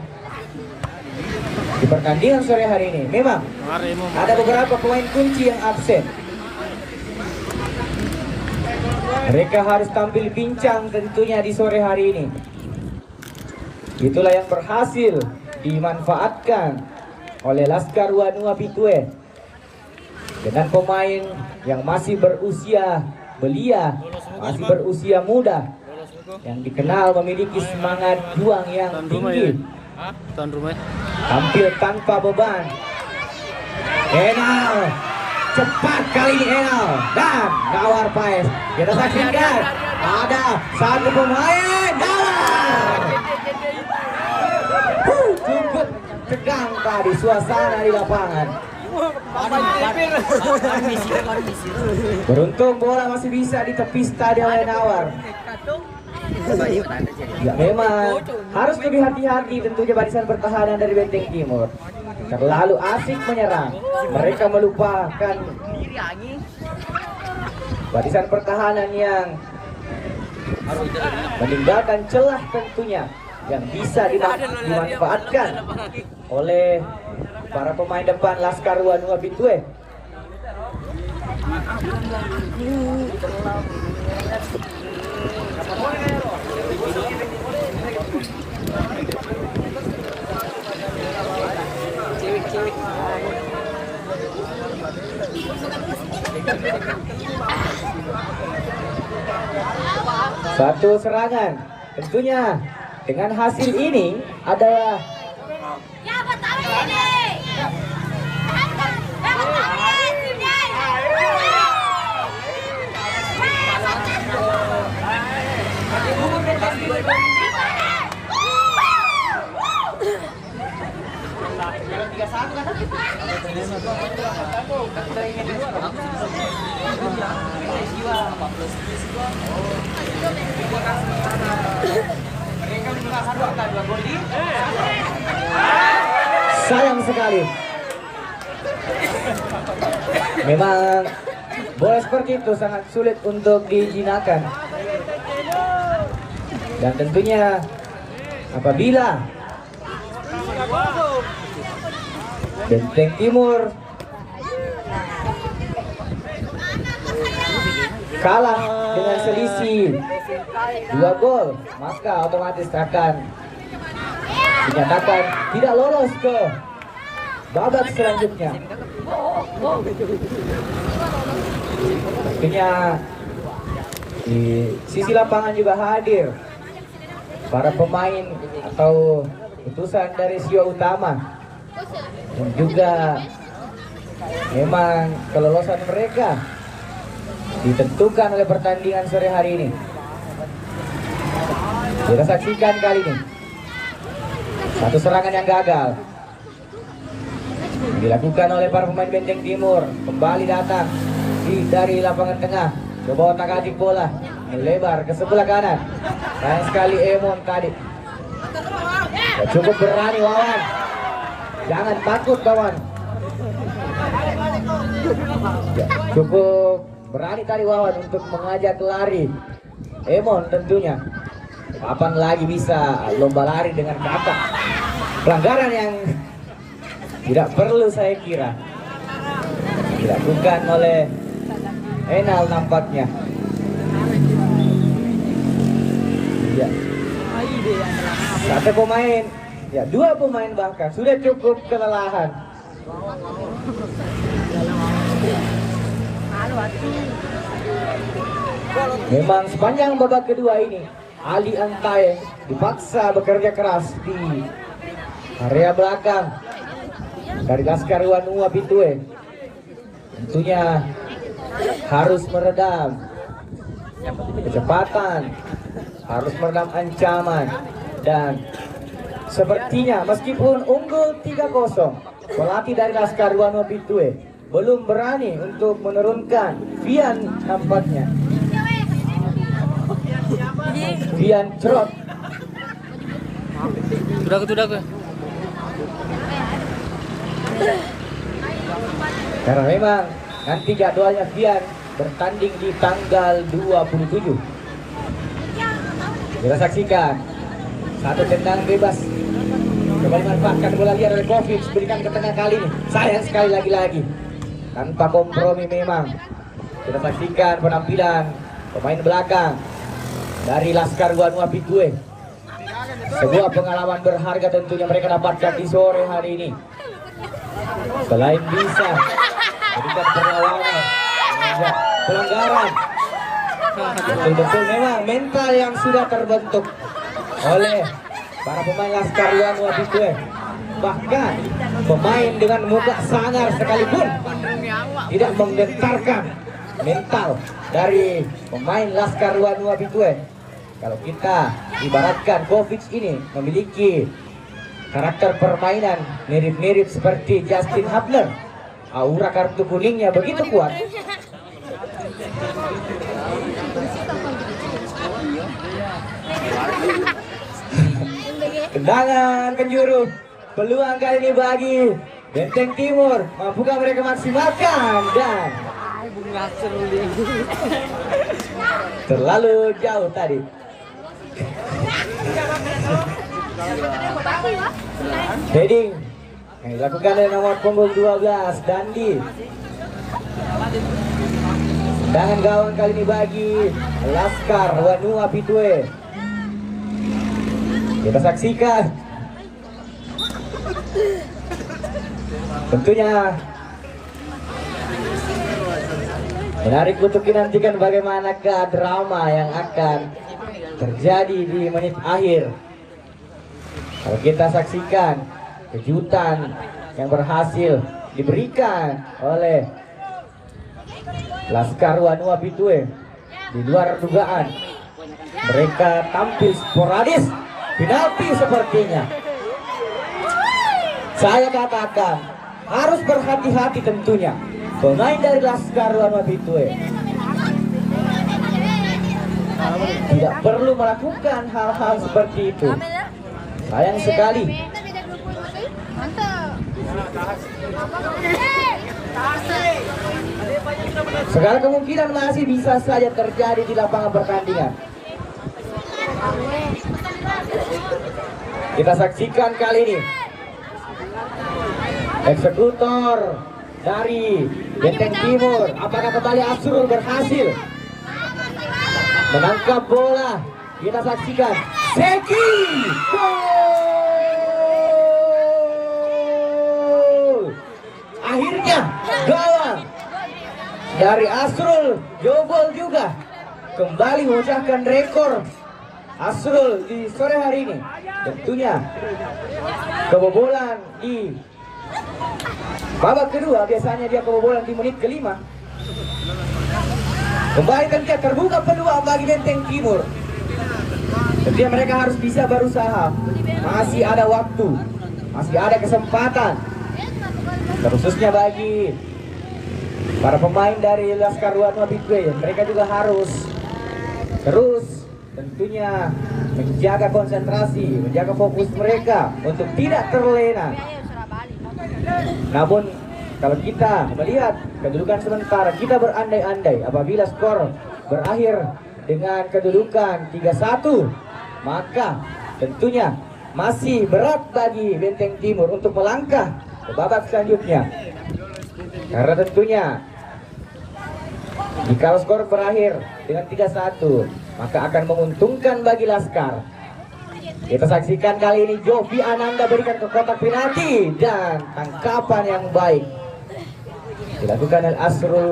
di pertandingan sore hari ini. Memang ada beberapa pemain kunci yang absen. Mereka harus tampil pincang tentunya di sore hari ini. Itulah yang berhasil dimanfaatkan oleh Laskar Wanua Bitue dengan pemain yang masih berusia belia, masih berusia muda, yang dikenal memiliki semangat juang yang tinggi. Tuan rumah. Tampil tanpa beban. Enal cepat kali ini Enal dan Nawar Paes. Kita saksikan ada satu pemain Nawar. Cukup tegang tadi suasana di lapangan. Beruntung bola masih bisa ditepis tadi oleh Nawar. Ya memang harus lebih hati-hati tentunya barisan pertahanan dari Benteng Timur. Terlalu asik menyerang, mereka melupakan barisan pertahanan yang meninggalkan celah tentunya yang bisa dimanfaatkan oleh para pemain depan Laskar Wanua Bitue. Satu serangan tentunya dengan hasil ini adalah sayang sekali. Memang bola seperti itu sangat sulit untuk dijinakan. Dan tentunya apabila Benteng Timur kalah dengan selisih 2 gol, maka otomatis akan dinyatakan tidak lolos ke babak selanjutnya. Tentunya di sisi lapangan juga hadir para pemain atau utusan dari Sio Utama, dan juga memang kelolosan mereka ditentukan oleh pertandingan sore hari ini. Kita saksikan kali ini satu serangan yang gagal dilakukan oleh para pemain Benteng Timur. Kembali datang dari lapangan tengah, coba otak-atik bola melebar ke sebelah kanan. Sayang sekali Emon tadi. Ya, cukup berani Wawan, jangan takut kawan. Ya, cukup berani tadi Wawan untuk mengajak lari Emon tentunya. Kapan lagi bisa lomba lari dengan kakak? Pelanggaran yang tidak perlu saya kira dilakukan oleh Enal nampaknya. Ya. Satu pemain, ya 2 pemain bahkan sudah cukup kelelahan. Memang sepanjang babak kedua ini Ali Antaye dipaksa bekerja keras di area belakang dari Laskar Wanua Bitue. Tentunya harus meredam kecepatan harus meredam ancaman. Dan sepertinya meskipun unggul 3-0, pelatih dari Laskar Wanua Pitue belum berani untuk menurunkan Vian nampaknya. Vian Cerot. Tudak ke. Karena memang nanti jadwalnya Vian bertanding di tanggal 27. Kita saksikan satu tendang bebas kembali manfaatkan bola liar oleh Kovic, berikan ke tengah kali ini. Sayang sekali lagi-lagi tanpa kompromi memang. Kita saksikan penampilan pemain belakang dari Laskar Wanua Pitue. Sebuah pengalaman berharga tentunya mereka dapatkan di sore hari ini. Selain bisa berikan perlawanan, ya, pelanggaran, betul-betul memang mental yang sudah terbentuk oleh para pemain Laskar Wanua Pitue. Bahkan pemain dengan muka sangar sekalipun tidak menggentarkan mental dari pemain Laskar Wanua Pitue. Kalau kita ibaratkan Kovic ini memiliki karakter permainan mirip-mirip seperti Justin Hubner, aura kartu kuningnya begitu kuat. Tendangan penjuru, peluang kali ini bagi Benteng Timur. Mampukah mereka maksimalkan? Dan terlalu jauh tadi. Heading yang dilakukan oleh nomor punggung 12 Dandi. Tendangan gawang kali ini bagi Laskar Wanua Pitue. Kita saksikan tentunya menarik untuk dinantikan bagaimanakah drama yang akan terjadi di menit akhir. Kalau kita saksikan kejutan yang berhasil diberikan oleh Laskar Wanua Pitue di luar dugaan. Mereka tampil sporadis, penalti sepertinya. Saya katakan harus berhati-hati tentunya pemain dari Laskar Wanua Pitue. Tidak perlu melakukan hal-hal seperti itu. Sayang sekali. Segala kemungkinan masih bisa saja terjadi di lapangan pertandingan. Kita saksikan kali ini eksekutor dari Benteng Timur. Apakah kembali Asrul berhasil menangkap bola? Kita saksikan Seki, gol! Akhirnya gawang dari Asrul jebol juga, kembali memecahkan rekor Asrul di sore hari ini. Tentunya kebobolan di babak kedua, biasanya dia kebobolan di menit kelima. Kembali tentunya terbuka peluang bagi Benteng Timur. Tentunya mereka harus bisa berusaha. Masih ada waktu, masih ada kesempatan, khususnya bagi para pemain dari Laskar Wanua Pitue. Mereka juga harus terus tentunya menjaga konsentrasi, menjaga fokus mereka untuk tidak terlena. Namun kalau kita melihat kedudukan sementara, kita berandai-andai apabila skor berakhir dengan kedudukan 3-1, maka tentunya masih berat bagi Benteng Timur untuk melangkah ke babak selanjutnya. Karena tentunya jika skor berakhir dengan 3-1, maka akan menguntungkan bagi Laskar. Kita saksikan kali ini Jovi Ananda berikan ke kotak penalti dan tangkapan yang baik dilakukan oleh Asrul.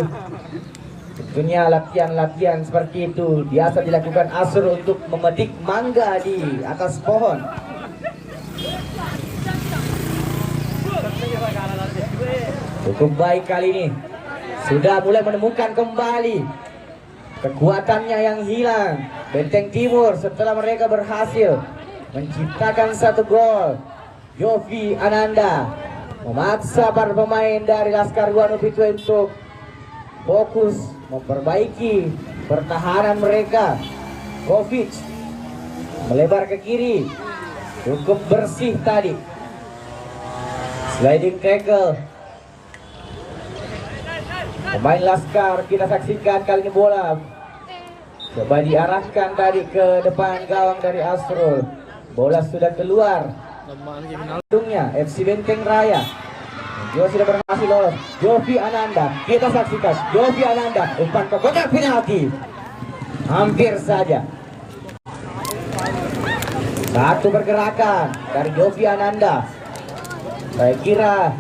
Tentunya latihan-latihan seperti itu biasa dilakukan Asrul untuk memetik mangga di atas pohon. Cukup baik kali ini, sudah mulai menemukan kembali kekuatannya yang hilang. Benteng Timur setelah mereka berhasil menciptakan satu gol. Jovi Ananda memaksa para pemain dari Laskar Wanua Bitue untuk fokus memperbaiki pertahanan mereka. Kovic melebar ke kiri, cukup bersih tadi. Sliding tackle. Pemain Laskar kita saksikan kali ini bola coba diarahkan tadi ke depan gawang dari Asrul. Bola sudah keluar. Ujungnya FC Benteng Raya juga sudah berhasil lolos. Jovi Ananda kita saksikan. Jovi Ananda umpan ke kotak penalti. Hampir saja. Satu pergerakan dari Jovi Ananda. Saya kira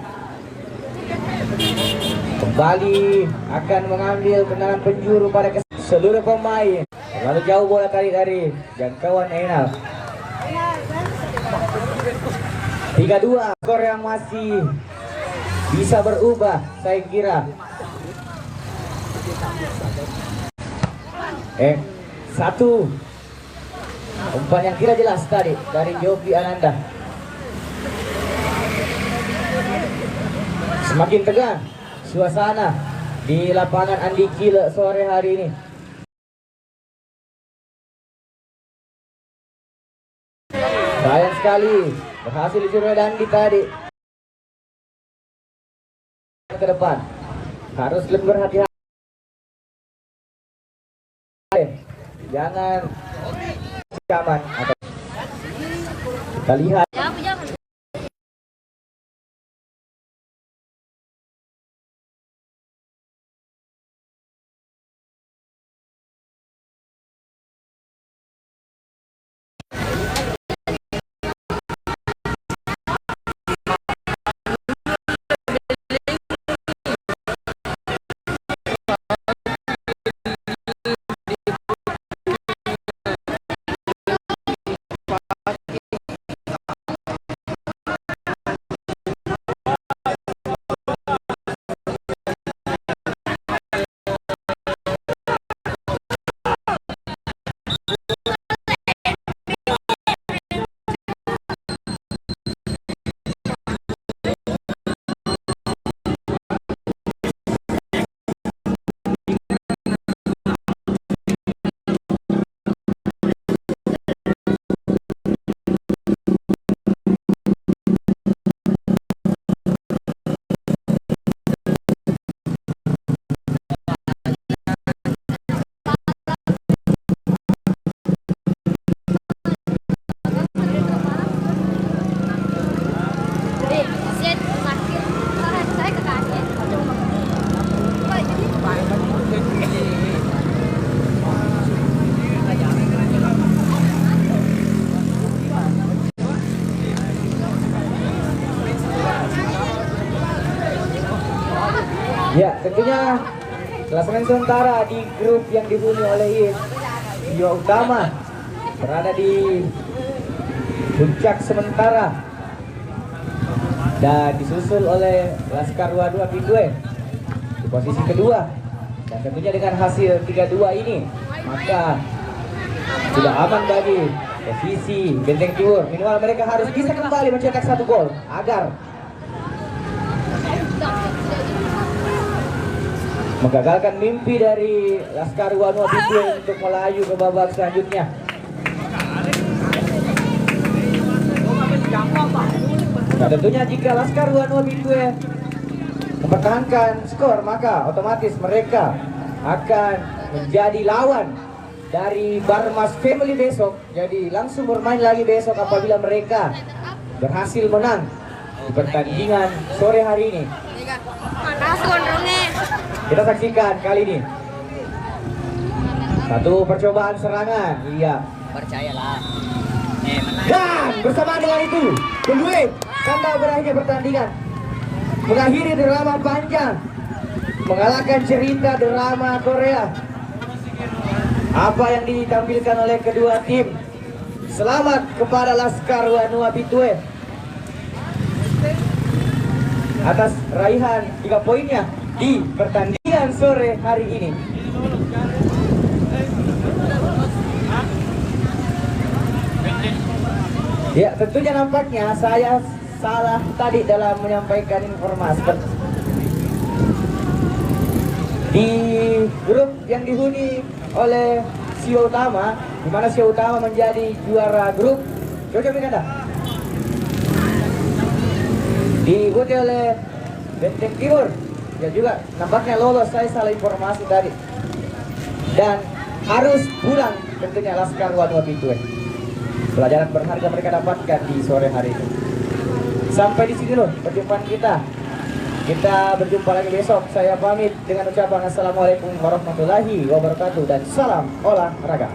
kembali akan mengambil tendangan penjuru pada seluruh pemain. Terlalu jauh bola tadi dari jangkauan Enal. 3-2 skor yang masih bisa berubah saya kira. Satu umpan yang tidak jelas tadi dari Jovi Ananda. Semakin tegang suasana di lapangan Andi Kile sore hari ini. Sayang sekali berhasil dicuri Dandi tadi. Ke depan harus lebih berhati-hati. Jangan aman atau kita lihat. Ya, tentunya klasemen sementara di grup yang dihuni oleh Rio Utama berada di puncak sementara dan disusul oleh Laskar Wanua Bitue di posisi kedua. Dan tentunya dengan hasil 3-2 ini maka sudah aman bagi posisi Benteng Timur. Minimal mereka harus bisa kembali mencetak satu gol agar menggagalkan mimpi dari Laskar Wanua Bitue untuk melaju ke babak selanjutnya. Nah, tentunya jika Laskar Wanua Bitue mempertahankan skor maka otomatis mereka akan menjadi lawan dari Barmas Family besok. Jadi langsung bermain lagi besok apabila mereka berhasil menang di pertandingan sore hari ini. Kita saksikan kali ini satu percobaan serangan. Iya, Percayalah. dan bersama dengan itu Bitue tanda berakhir pertandingan, mengakhiri drama panjang, mengalahkan cerita drama Korea. Apa yang ditampilkan oleh kedua tim. Selamat kepada Laskar Wanua Bitue atas raihan 3 poinnya di pertandingan sore hari ini. Ya, tentunya nampaknya saya salah tadi dalam menyampaikan informasi. Di grup yang dihuni oleh Sio Utama, di mana Sio Utama menjadi juara grup, coba kata diikuti oleh Benteng Timur, ya juga nampaknya lolos. Saya salah informasi tadi dan harus pulang tentunya Laskar Wanua Pitue. Pelajaran berharga mereka dapatkan di sore hari ini. Sampai di sini loh perjumpaan kita. Kita berjumpa lagi besok. Saya pamit dengan ucapan assalamualaikum warahmatullahi wabarakatuh dan salam olahraga.